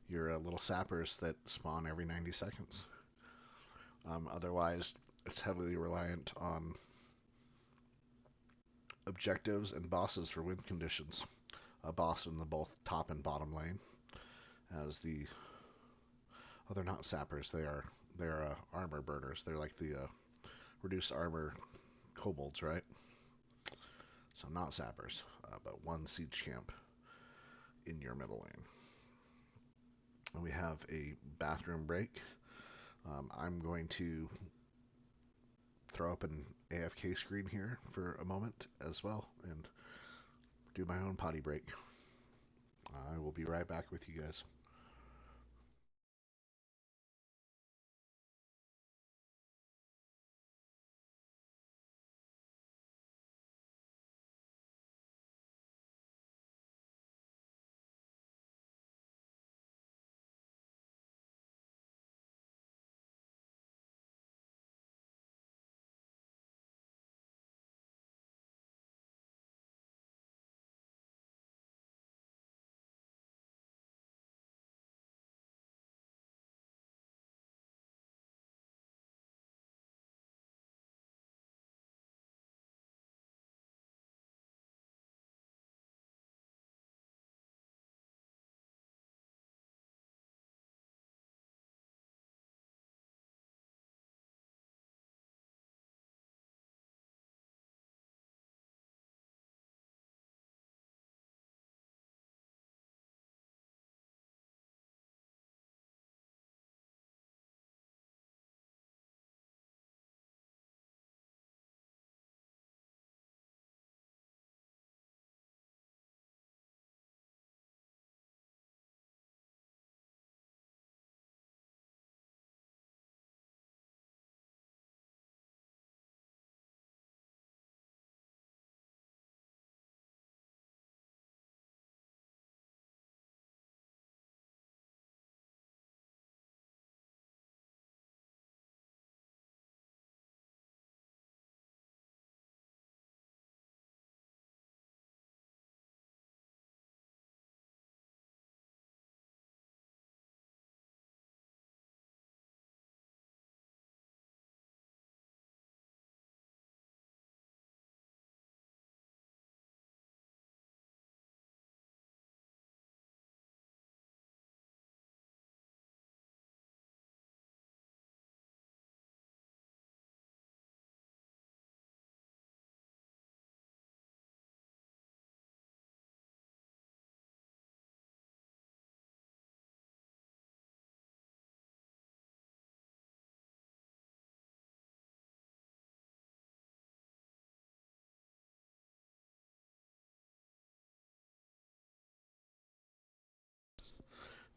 Your little sappers that spawn every 90 seconds. Otherwise, it's heavily reliant on objectives and bosses for win conditions. A boss in the both top and bottom lane, as they're not sappers. They're armor burners. They're like the reduced armor kobolds, right? So not sappers, but one siege camp in your middle lane. And we have a bathroom break. I'm going to throw up an AFK screen here for a moment as well and do my own potty break. I will be right back with you guys.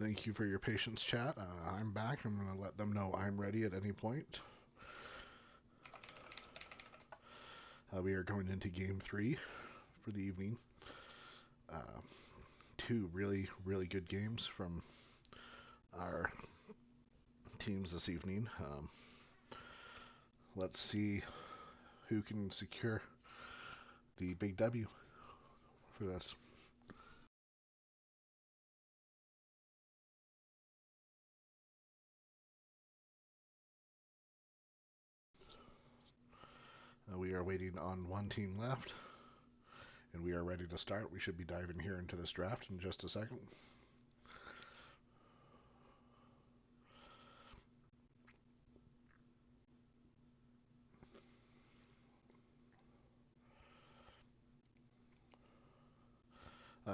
Thank you for your patience, chat. I'm back. I'm going to let them know I'm ready at any point. We are going into game 3 for the evening. Two really, really good games from our teams this evening. Let's see who can secure the big W for this. We are waiting on one team left, and we are ready to start. We should be diving here into this draft in just a second.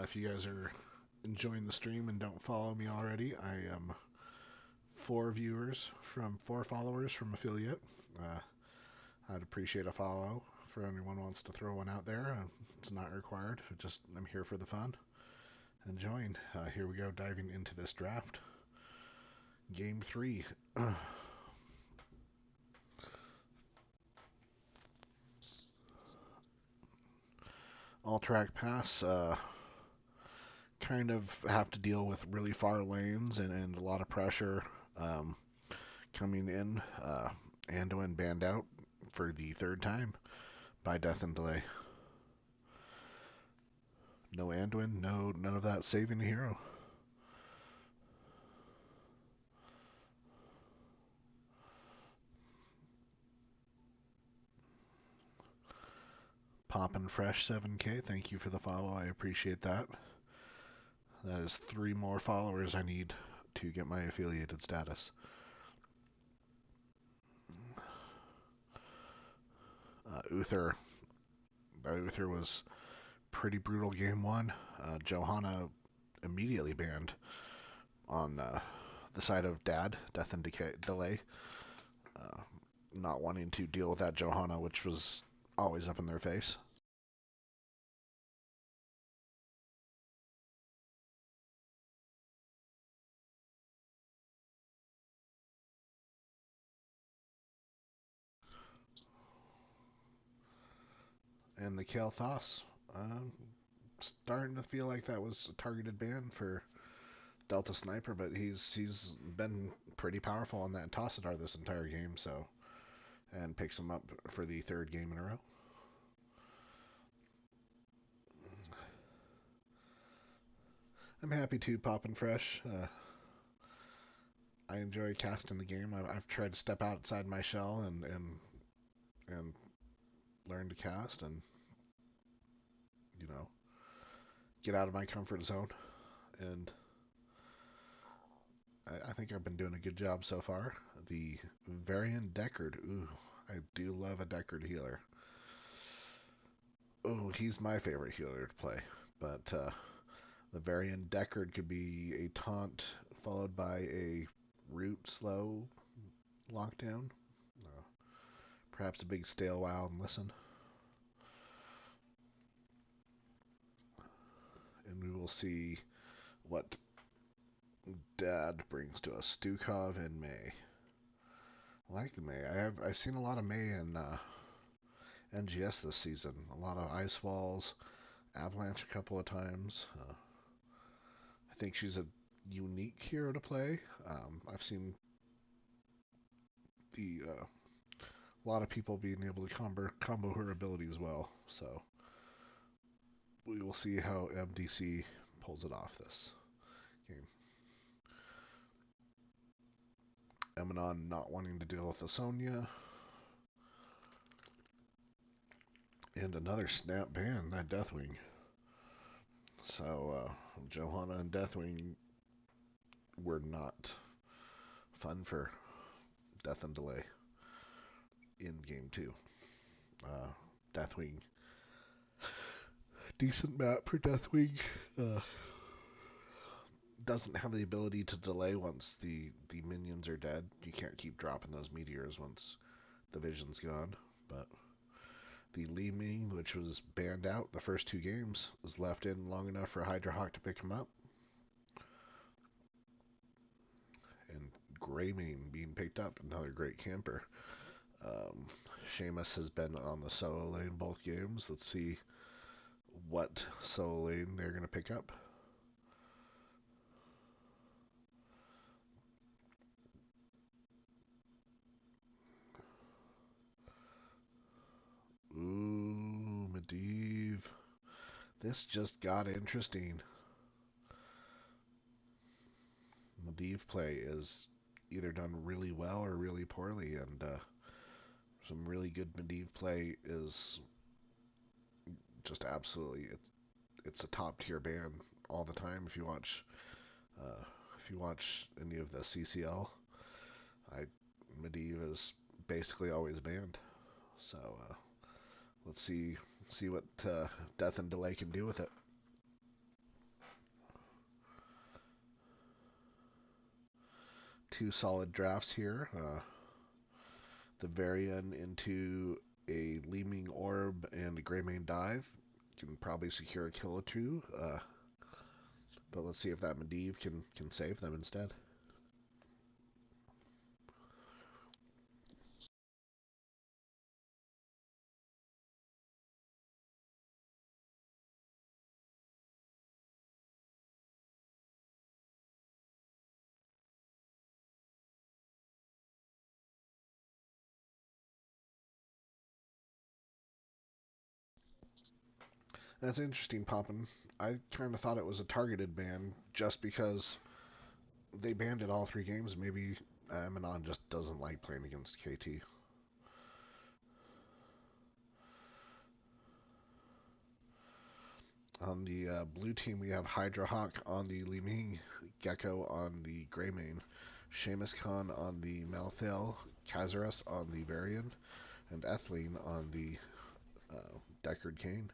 If you guys are enjoying the stream and don't follow me already, I am 4 viewers from 4 followers from affiliate. I'd appreciate a follow for anyone who wants to throw one out there. It's not required. I'm here for the fun. And join. Here we go, diving into this draft. Game 3. All track pass. Kind of have to deal with really far lanes and a lot of pressure coming in. Anduin banned out for the 3rd time by death and delay. No Anduin, none of that saving the hero. Poppin' Fresh 7K, thank you for the follow. I appreciate that. That is 3 more followers I need to get my affiliated status. Uther was pretty brutal game 1. Johanna immediately banned on the side of death and delay. Not wanting to deal with that Johanna, which was always up in their face. And the Kale Thos. Starting to feel like that was a targeted ban for Delta Sniper, but he's been pretty powerful on that Tossidar this entire game, so, and picks him up for the 3rd game in a row. I'm happy to Poppin' Fresh. I enjoy casting the game. I've tried to step outside my shell and learn to cast and get out of my comfort zone. And I think I've been doing a good job so far. The Varian Deckard. Ooh, I do love a Deckard healer. Oh, he's my favorite healer to play. But the Varian Deckard could be a taunt followed by a root slow lockdown. Perhaps a big stale wow and listen. And we will see what Dad brings to us. Stukov and May. I like the May. I've seen a lot of May in NGS this season. A lot of Ice Walls, Avalanche a couple of times. I think she's a unique hero to play. I've seen a lot of people being able to combo her ability as well. So we will see how MDC pulls it off this game. Emanon not wanting to deal with the Sonya. And another snap ban, that Deathwing. So Johanna and Deathwing were not fun for Death and Delay in game 2. Deathwing, decent map for Deathwing. Doesn't have the ability to delay once the minions are dead. You can't keep dropping those meteors once the vision's gone. But the Li Ming, which was banned out the first 2 games, was left in long enough for Hydra Hawk to pick him up. And Greymane being picked up, another great camper. Seamus has been on the solo lane both games. Let's see what solo lane they're going to pick up. Ooh, Medivh. This just got interesting. Medivh play is either done really well or really poorly, and some really good Medivh play is just absolutely it's a top tier ban all the time. If you watch any of the CCL, Medivh is basically always banned. So let's see what Death and Delay can do with it. Two solid drafts here. The Varian into a Leeming Orb and a Greymane Dive. Can probably secure a kill or two. But let's see if that Medivh can save them instead. That's interesting, Poppin. I kind of thought it was a targeted ban just because they banned it all 3 games. Maybe Emanon just doesn't like playing against KT. On the blue team, we have Hydrohawk on the Liming, Gecko on the Greymane, Seamus Khan on the Malthael, Kazaras on the Varian, and Ethline on the Deckard Kane.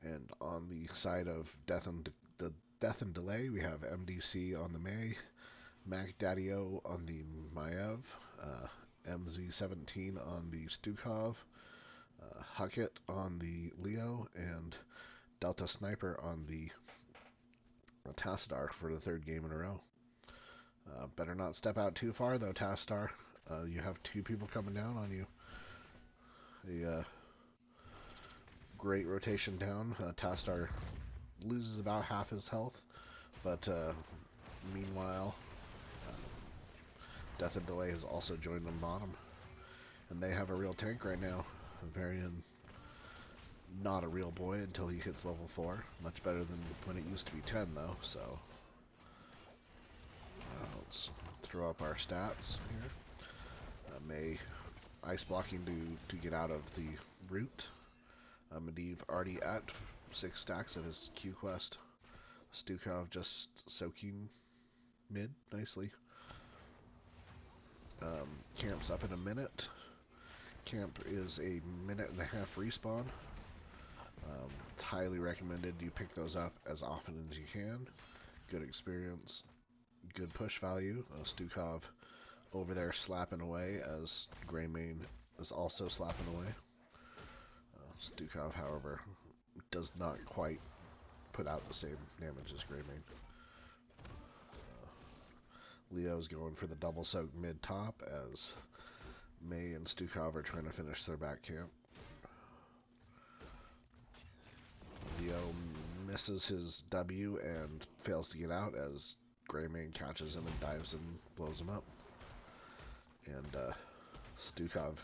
And on the side of Death and Delay, we have MDC on the May, Mac Daddio on the Maev, MZ17 on the Stukov, Huckett on the Leo, and Delta Sniper on the Tassadar for the 3rd game in a row. Better not step out too far, though, Tassadar. You have 2 people coming down on you. A great rotation down. Tassadar loses about half his health, but meanwhile, Death and Delay has also joined them bottom, and they have a real tank right now. Varian, not a real boy until he hits level 4. Much better than when it used to be 10, though. So let's throw up our stats here. May ice blocking to get out of the root. Medivh already at 6 stacks of his Q quest. Stukov just soaking mid nicely. Camp's up in a minute. Camp is a minute and a half respawn. It's highly recommended you pick those up as often as you can. Good experience, good push value. Stukov over there slapping away as Greymane is also slapping away. Stukov, however, does not quite put out the same damage as Greymane. Leo's going for the double soak mid top as May and Stukov are trying to finish their back camp. Leo misses his W and fails to get out as Greymane catches him and dives and blows him up. And Stukov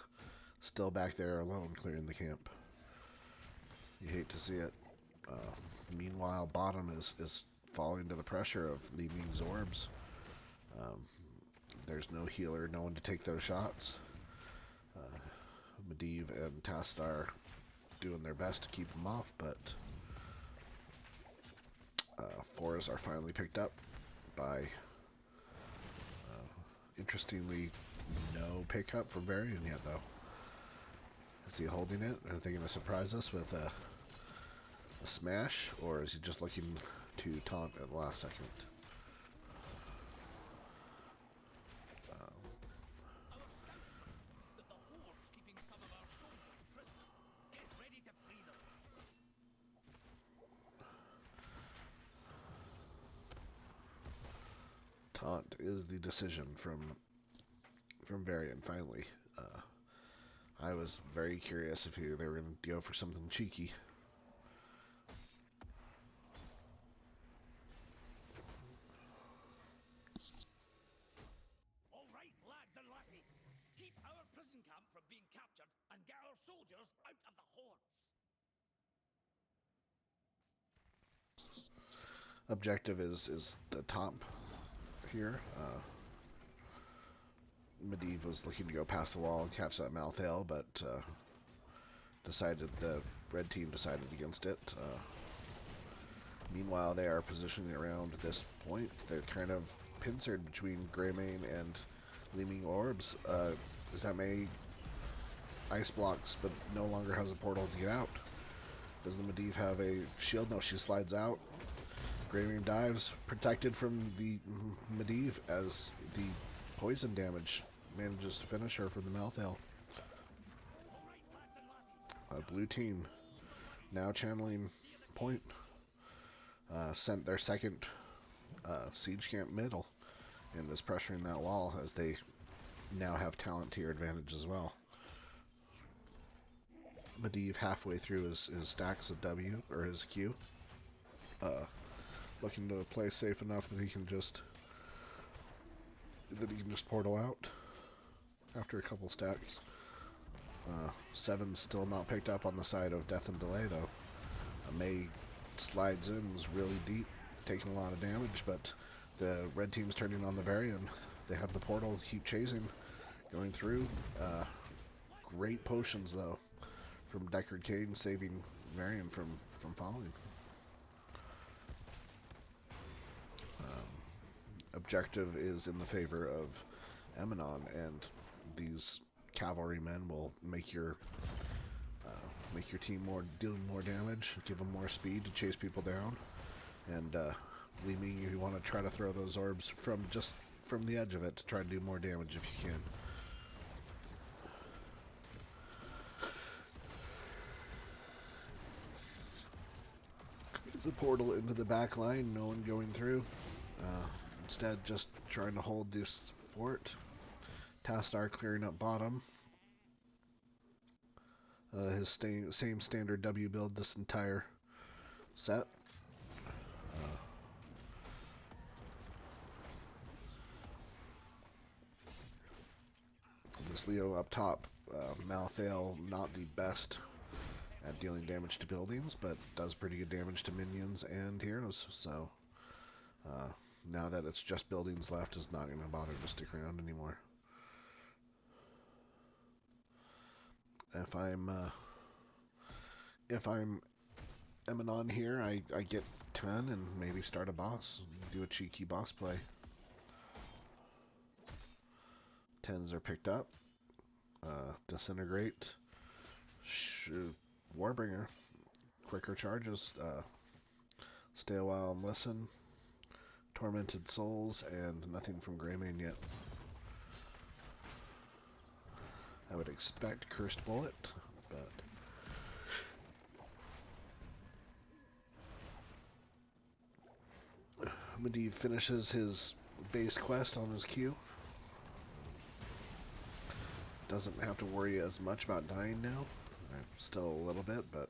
still back there alone clearing the camp. You hate to see it. Meanwhile, bottom is falling to the pressure of Li Ming's orbs. There's no healer, no one to take those shots. Medivh and Tassadar doing their best to keep them off, but 4s are finally picked up by, interestingly, no pickup from Varian yet, though. Is he holding it? Are they going to surprise us with a smash, or is he just looking to taunt at the last second? Taunt is the decision from Varian finally. I was very curious if they were going to go for something cheeky. All right, lads and lassies, keep our prison camp from being captured and get our soldiers out of the hordes. Objective is the top here. Medivh was looking to go past the wall and catch that Malthael, but the red team decided against it. Meanwhile, they are positioning around this point. They're kind of pincered between Greymane and Leeming Orbs. May ice blocks, but no longer has a portal to get out. Does the Medivh have a shield? No, she slides out. Greymane dives, protected from the Medivh as the poison damage. Manages to finish her from the mouth hill. Blue team now channeling point. Sent their second siege camp middle and is pressuring that wall as they now have talent tier advantage as well. Medivh halfway through his stacks of W, or his Q. Looking to play safe enough that he can just portal out after a couple stacks. 7's still not picked up on the side of Death and Delay though. May slides in, is really deep, taking a lot of damage, but the red team's turning on the Varian. They have the portal, keep chasing, going through. Great potions though from Deckard Cain, saving Varian from falling. Objective is in the favor of Emanon, and these cavalrymen will make your team deal more damage, give them more speed to chase people down, and Li Ming, you want to try to throw those orbs from the edge of it to try to do more damage if you can. The portal into the back line, no one going through. Instead, just trying to hold this fort. Tastar clearing up bottom. His same standard W build this entire set. This Leo up top, Malthael, not the best at dealing damage to buildings, but does pretty good damage to minions and heroes, so now that it's just buildings left, is not going to bother to stick around anymore. If I'm Emanon here, I get 10 and maybe start a boss, do a cheeky boss play. 10s are picked up. Disintegrate. Warbringer. Quicker charges. Stay a while and listen. Tormented Souls, and nothing from Greymane yet. I would expect Cursed Bullet, but Medivh finishes his base quest on his Q. Doesn't have to worry as much about dying now. Still a little bit, but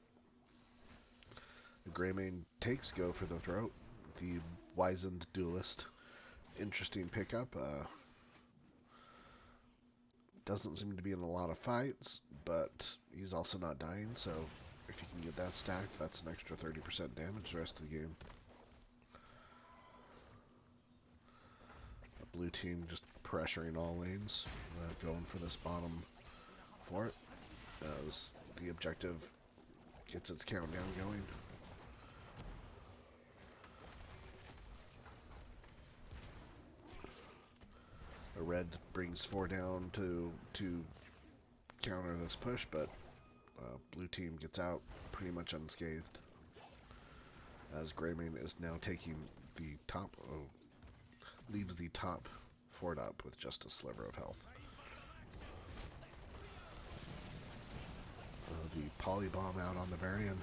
the Greymane takes go for the throat. The wizened duelist. Interesting pickup. Doesn't seem to be in a lot of fights, but he's also not dying, so if you can get that stacked, that's an extra 30% damage the rest of the game. The blue team just pressuring all lanes, going for this bottom fort as the objective gets its countdown going. The red brings 4 down to counter this push, but blue team gets out pretty much unscathed, as Greymane is now taking the top, leaves the top fort up with just a sliver of health. The polybomb out on the Varian.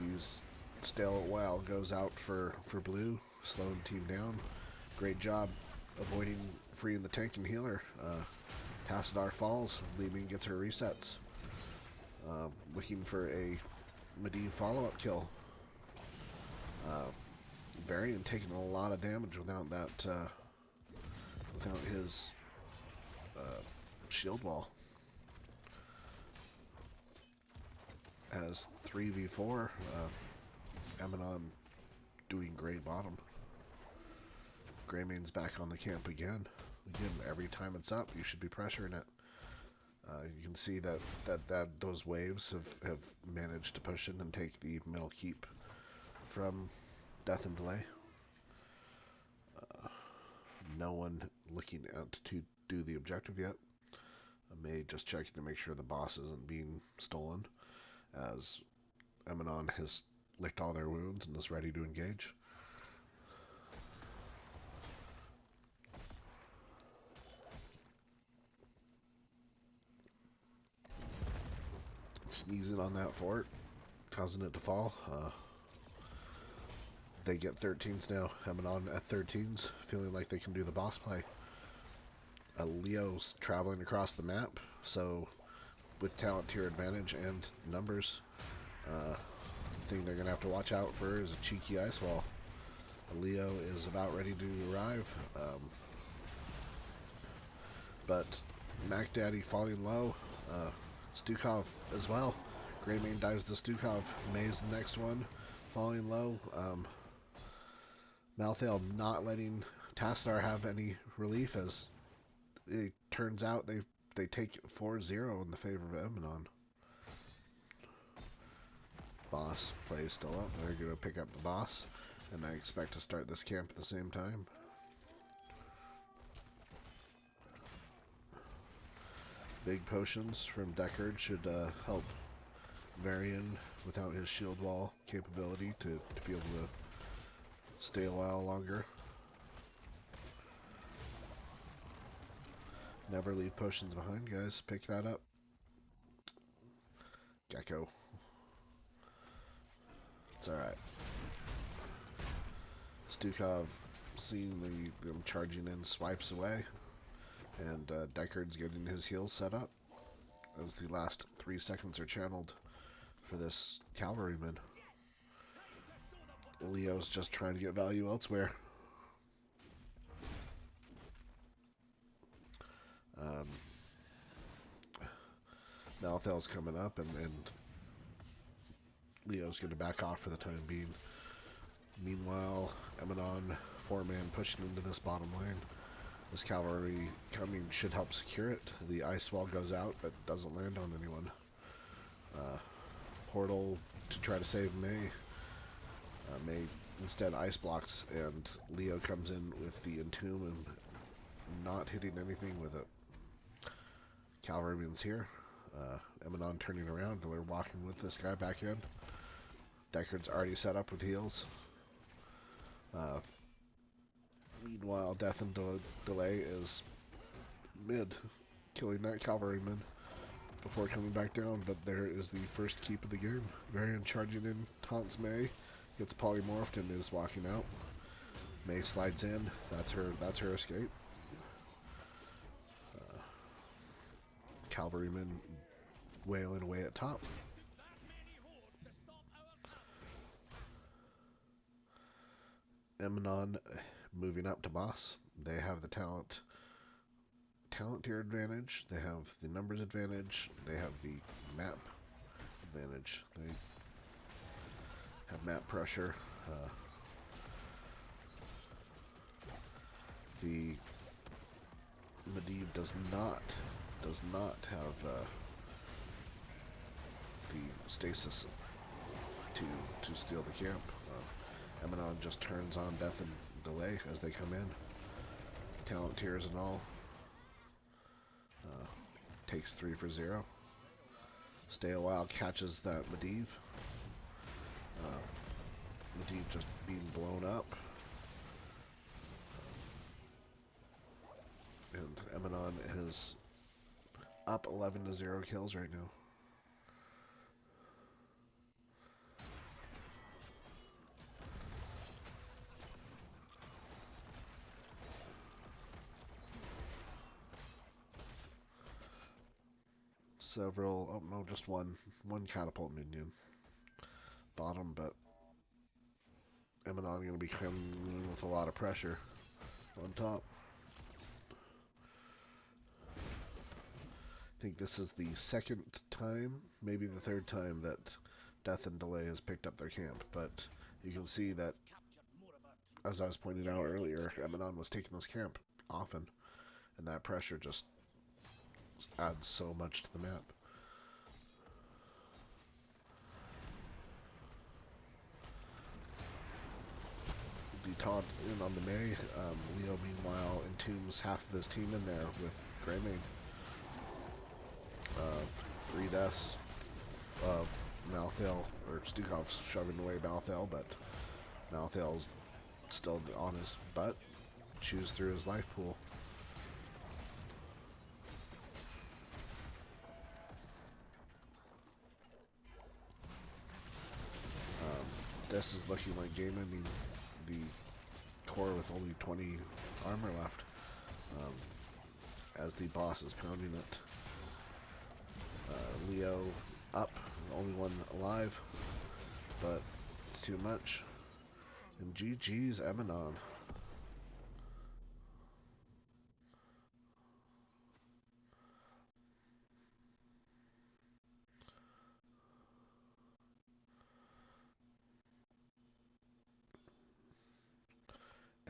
He's stale a while, goes out for blue, slowing the team down. Great job avoiding freeing the tank and healer. Tassadar falls, Li Ming gets her resets. Looking for a Medivh follow-up kill. Varian taking a lot of damage without that, without his shield wall. As 3v4, Emanon doing great bottom. Greymane's back on the camp again. Again, every time it's up, you should be pressuring it. You can see that those waves have managed to push in and take the middle keep from Death and Delay. No one looking out to do the objective yet. May just checking to make sure the boss isn't being stolen, as Emanon has licked all their wounds and is ready to engage. sneezing on that fort, causing it to fall. They get 13s now. Emanon at 13s, feeling like they can do the boss play. Leo's traveling across the map, so with talent tier advantage and numbers, thing they're going to have to watch out for is a cheeky ice wall. Leo is about ready to arrive, but Mac Daddy falling low. Stukov as well. Greymane dives the Stukov. May's the next one, falling low. Malthael not letting Tastar have any relief, as it turns out they take 4-0 in the favor of Emanon. Boss play still up. They're going to pick up the boss, and I expect to start this camp at the same time. Big potions from Deckard should help Varian without his shield wall capability to be able to stay a while longer. Never leave potions behind, guys. Pick that up. Gecko. It's alright. Stukov, seeing them charging in, swipes away. And Deckard's getting his heals set up as the last 3 seconds are channeled for this cavalryman. Leo's just trying to get value elsewhere. Malthael's coming up, and Leo's going to back off for the time being. Meanwhile, Emanon, 4-man, pushing into this bottom lane. This cavalry coming should help secure it. The ice wall goes out, but doesn't land on anyone. Portal to try to save May. May instead ice blocks, and Leo comes in with the Entomb and not hitting anything with it. Cavalryman's here. Emanon turning around. They're walking with this guy back in. Deckard's already set up with heals. Meanwhile, Death and Delay is mid, killing that cavalryman before coming back down. But there is the first keep of the game. Varian charging in, taunts May, gets polymorphed and is walking out. May slides in. That's her escape. Cavalryman wailing away at top. Emanon moving up to boss. They have the talent tier advantage. They have the numbers advantage. They have the map advantage. They have map pressure. The Medivh does not have the stasis to steal the camp. Emanon just turns on Death and Delay as they come in. Talent tiers and all. Takes 3 for 0. Stay a while, catches that Medivh. Medivh just being blown up. And Emanon is up 11-0 kills right now. Several, oh no, just one catapult minion. Bottom, but Emanon going to be coming with a lot of pressure on top. I think this is the second time, maybe the third time, that Death and Delay has picked up their camp, but you can see that, as I was pointing out earlier, Emanon was taking this camp often, and that pressure just adds so much to the map. The taunt in on the May. Leo, meanwhile, entombs half of his team in there with Greymane. 3 deaths. Malthael, or Stukov's shoving away Malthael, but Malthael's still on his butt. Chews through his life pool. This is looking like game ending the core with only 20 armor left. Um, as the boss is pounding it. Leo up, the only one alive, but it's too much. And GG's Emanon.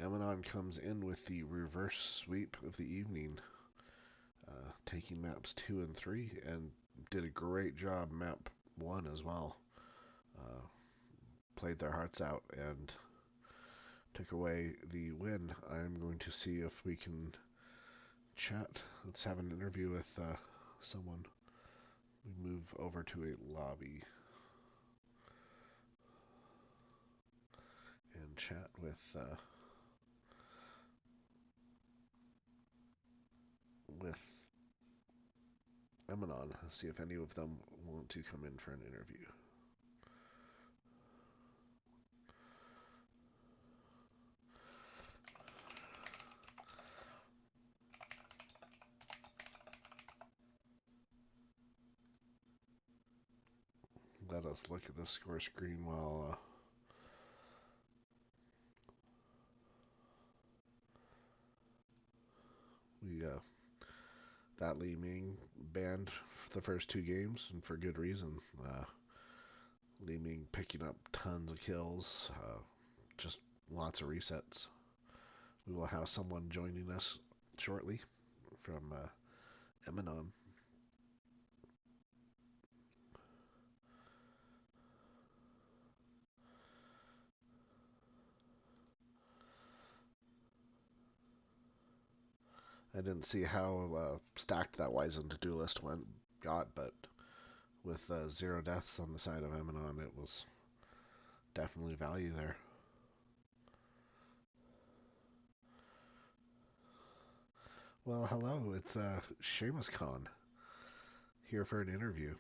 Emanon comes in with the reverse sweep of the evening, taking maps 2 and 3, and did a great job map 1 as well. Uh, Played their hearts out and took away the win. I'm going to see if we can chat. Let's have an interview with someone. We move over to a lobby and chat with Emanon. See if any of them want to come in for an interview. Let us look at the score screen while we that Li Ming banned the first 2 games, and for good reason. Li Ming picking up tons of kills, just lots of resets. We will have someone joining us shortly from Emanon. I didn't see how stacked that Wizened duelist got, but with 0 deaths on the side of Emanon, it was definitely value there. Well, hello, it's Seamus Khan here for an interview.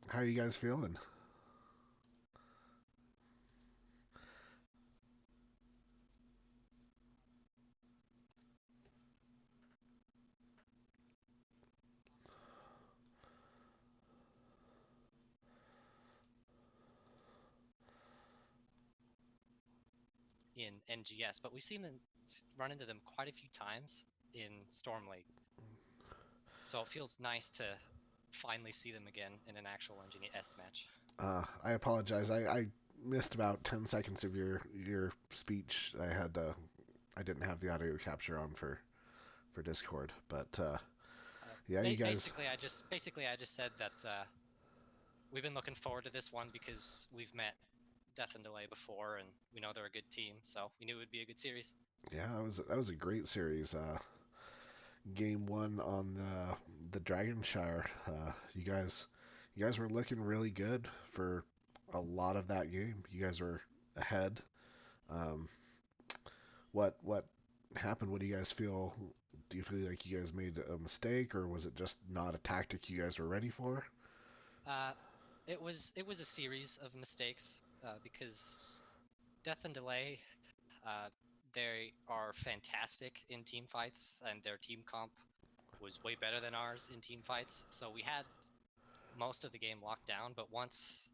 How are you guys feeling? in NGS, but we've seen them run into them quite a few times in Storm League. So it feels nice to finally see them again in an actual NGS match. I apologize. I missed about 10 seconds of your speech. I didn't have the audio capture on for Discord, but yeah, you guys. Basically I just said that we've been looking forward to this one because we've met Death and Delay before, and we know they're a good team, so we knew it would be a good series. Yeah, that was a great series. Game 1 on the Dragonshire. You guys were looking really good for a lot of that game. You guys were ahead. Um, what happened? What do you guys feel? Do you feel like you guys made a mistake, or was it just not a tactic you guys were ready for? Uh, it was a series of mistakes because Death and Delay, uh, they are fantastic in team fights, and their team comp was way better than ours in team fights. So we had most of the game locked down, but once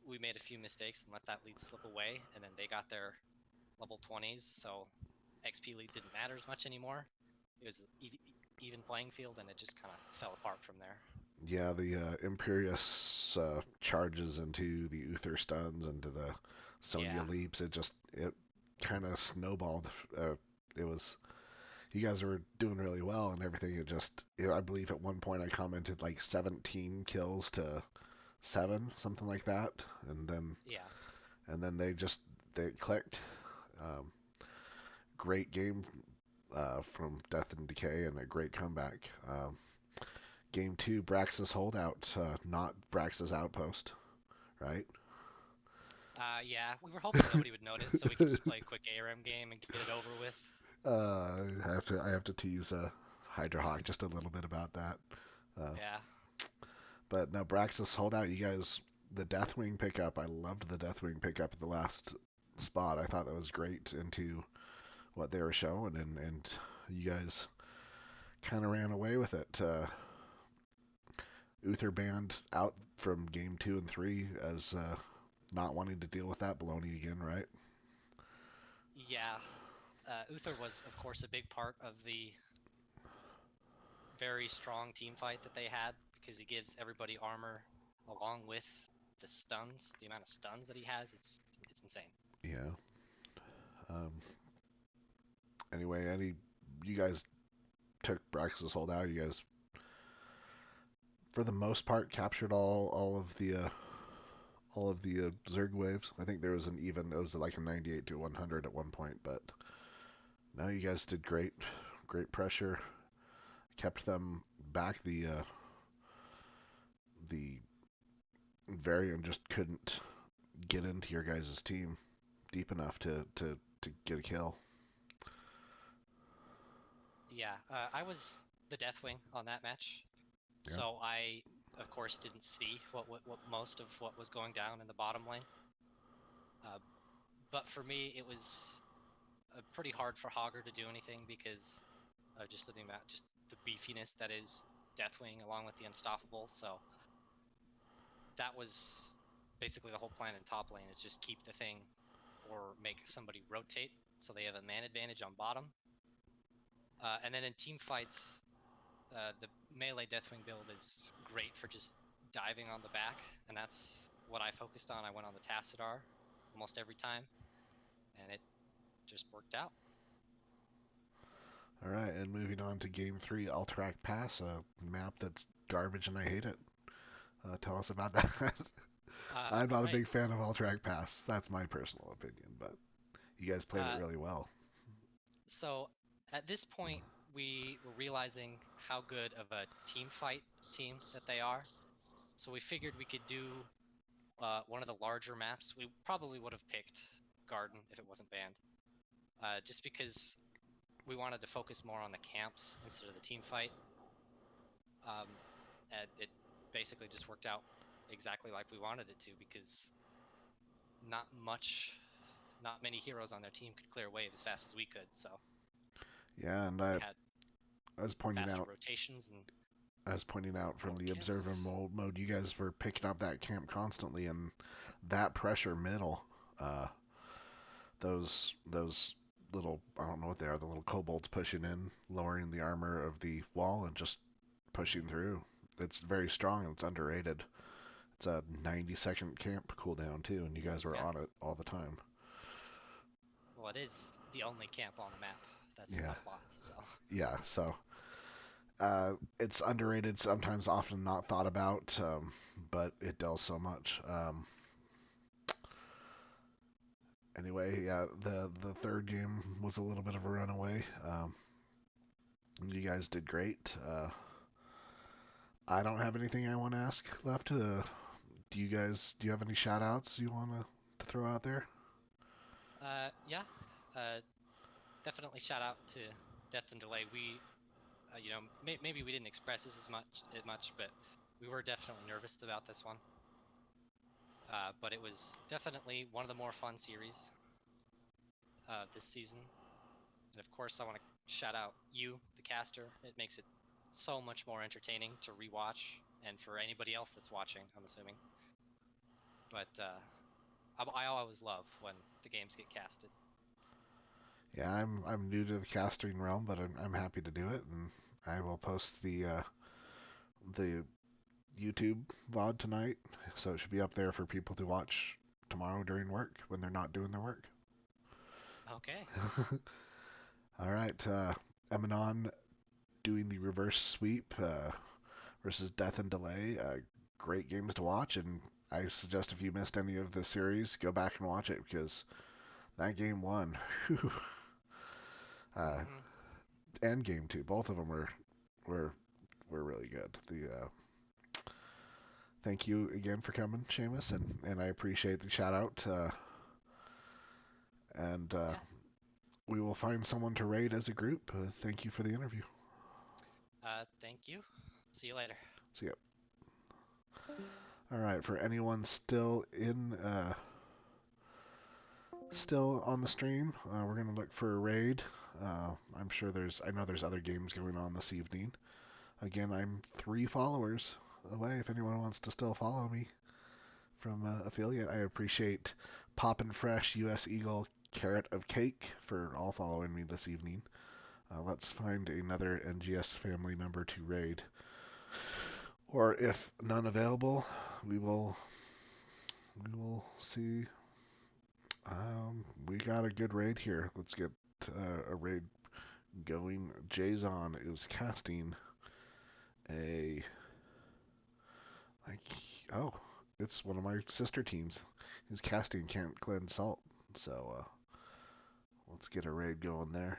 we made a few mistakes and let that lead slip away, and then they got their level 20s, so XP lead didn't matter as much anymore. It was even playing field, and it just kind of fell apart from there. Yeah, the Imperious charges into the Uther stuns, into the Sonya Yeah, leaps. It kind of snowballed. It was You guys were doing really well and everything. I believe at one point I commented like 17 kills to 7, something like that, and then yeah. they clicked. Um, Great game from Death and Decay and a great comeback. Game 2, Brax's holdout, not Brax's outpost, right? Yeah, we were hoping nobody would notice, so we could just play a quick ARM game and get it over with. I have to tease Hydra Hawk just a little bit about that. Uh, Yeah. but no, Braxis holdout. You guys the Deathwing pickup. I loved the Deathwing pickup at the last spot. I thought that was great into what they were showing, and you guys kind of ran away with it. Uther banned out from game 2 and 3 as not wanting to deal with that baloney again, right? Yeah, Uther was, of course, a big part of the very strong team fight that they had because he gives everybody armor along with the stuns. The amount of stuns that he has, it's insane. Yeah. Um, anyway, you guys took Brax's holdout. You guys, for the most part, captured all of the Zerg waves. I think there was an even. It was like a 98 to 100 at one point, but no, you guys did great. Great pressure. Kept them back. The Varian just couldn't get into your guys' team deep enough to get a kill. Yeah, I was the Deathwing on that match, Yeah. so I, of course, didn't see what most of what was going down in the bottom lane. Uh, but for me, it was pretty hard for Hogger to do anything because of just the amount, just the beefiness that is Deathwing along with the Unstoppable. So that was basically the whole plan in top lane is just keep the thing or make somebody rotate so they have a man advantage on bottom. And then in team fights, the melee Deathwing build is great for just diving on the back, and that's what I focused on. I went on the Tassadar almost every time, and it just worked out. All right, and moving on to game 3, Alterac Pass, a map that's garbage and I hate it. Tell us about that. I'm All not a right. big fan of Alterac Pass. That's my personal opinion, but you guys played it Uh, really well. so at this point, we were realizing how good of a team fight team that they are. So we figured we could do one of the larger maps. We probably would have picked Garden if it wasn't banned, just because we wanted to focus more on the camps instead of the team fight. And it basically just worked out exactly like we wanted it to because not much, not many heroes on their team could clear wave as fast as we could. So Yeah, and we had I was pointing faster out rotations and from more the kills. observer mode, you guys were picking up that camp constantly, and that pressure middle, uh, those little, I don't know what they are, the little kobolds pushing in, lowering the armor of the wall and just pushing through. It's very strong and it's underrated. It's a 90-second camp cooldown too, and you guys were Yeah, on it all the time. well, it is the only camp on the map that's Yeah, not bots. So yeah. So it's underrated, sometimes often not thought about, but it does so much. Anyway, yeah, the third game was a little bit of a runaway. You guys did great. I don't have anything I want to ask left. Do you have any shout outs you want to throw out there? yeah, uh, definitely shout out to Death and Delay. We, maybe we didn't express this as much, but we were definitely nervous about this one. But it was definitely one of the more fun series this season. And of course, I want to shout out you, the caster. It makes it so much more entertaining to rewatch, and for anybody else that's watching, I'm assuming. But I always love when the games get casted. Yeah, I'm new to the casting realm, but I'm happy to do it, and I will post the YouTube VOD tonight, so it should be up there for people to watch tomorrow during work when they're not doing their work. Okay. All right, Emanon doing the reverse sweep versus Death and Delay. Great games to watch, and I suggest if you missed any of the series, go back and watch it because that game one, uh, Hmm. and game two, both of them were were really good. The Thank you again for coming, Seamus, and I appreciate the shout out. And Yeah. we will find someone to raid as a group. Thank you for the interview. Thank you. See you later. See ya. All right, for anyone still still on the stream, we're gonna look for a raid. I know there's other games going on this evening. Again, I'm 3 followers away. If anyone wants to still follow me from affiliate, I appreciate Poppin' Fresh, US Eagle, Carrot of Cake for all following me this evening. Let's find another NGS family member to raid. Or if none available, we will see. We got a good raid here. Let's get a raid going. Jason is casting a oh, it's one of my sister teams. His casting can't cleanse salt, so let's get a raid going there.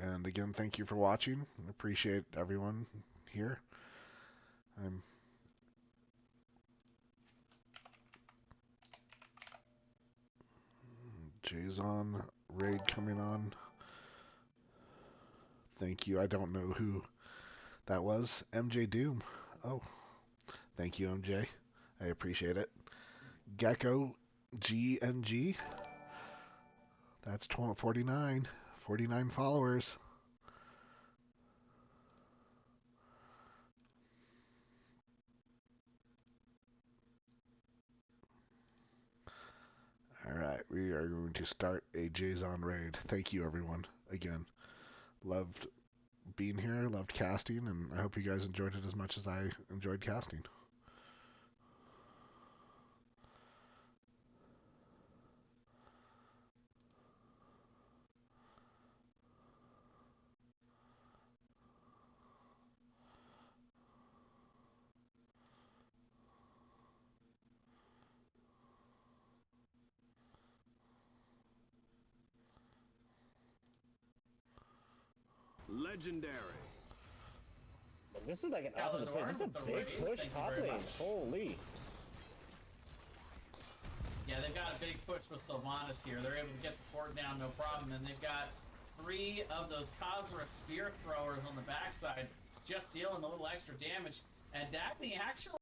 And again, thank you for watching. I appreciate everyone here. I'm Jason raid coming on. Thank you. I don't know who that was. MJ Doom. Oh, thank you, MJ. I appreciate it. Gecko GNG. That's 49. 49 followers. Alright, we are going to start a Jason raid. Thank you, everyone. Again, loved being here, loved casting, and I hope you guys enjoyed it as much as I enjoyed casting. Legendary. This is like an opposite play. This is a big push top lane. Holy. Yeah, they've got a big push with Sylvanas here. They're able to get the fort down, no problem. And they've got 3 of those Cosmos spear throwers on the backside, just dealing a little extra damage. And Dagny actually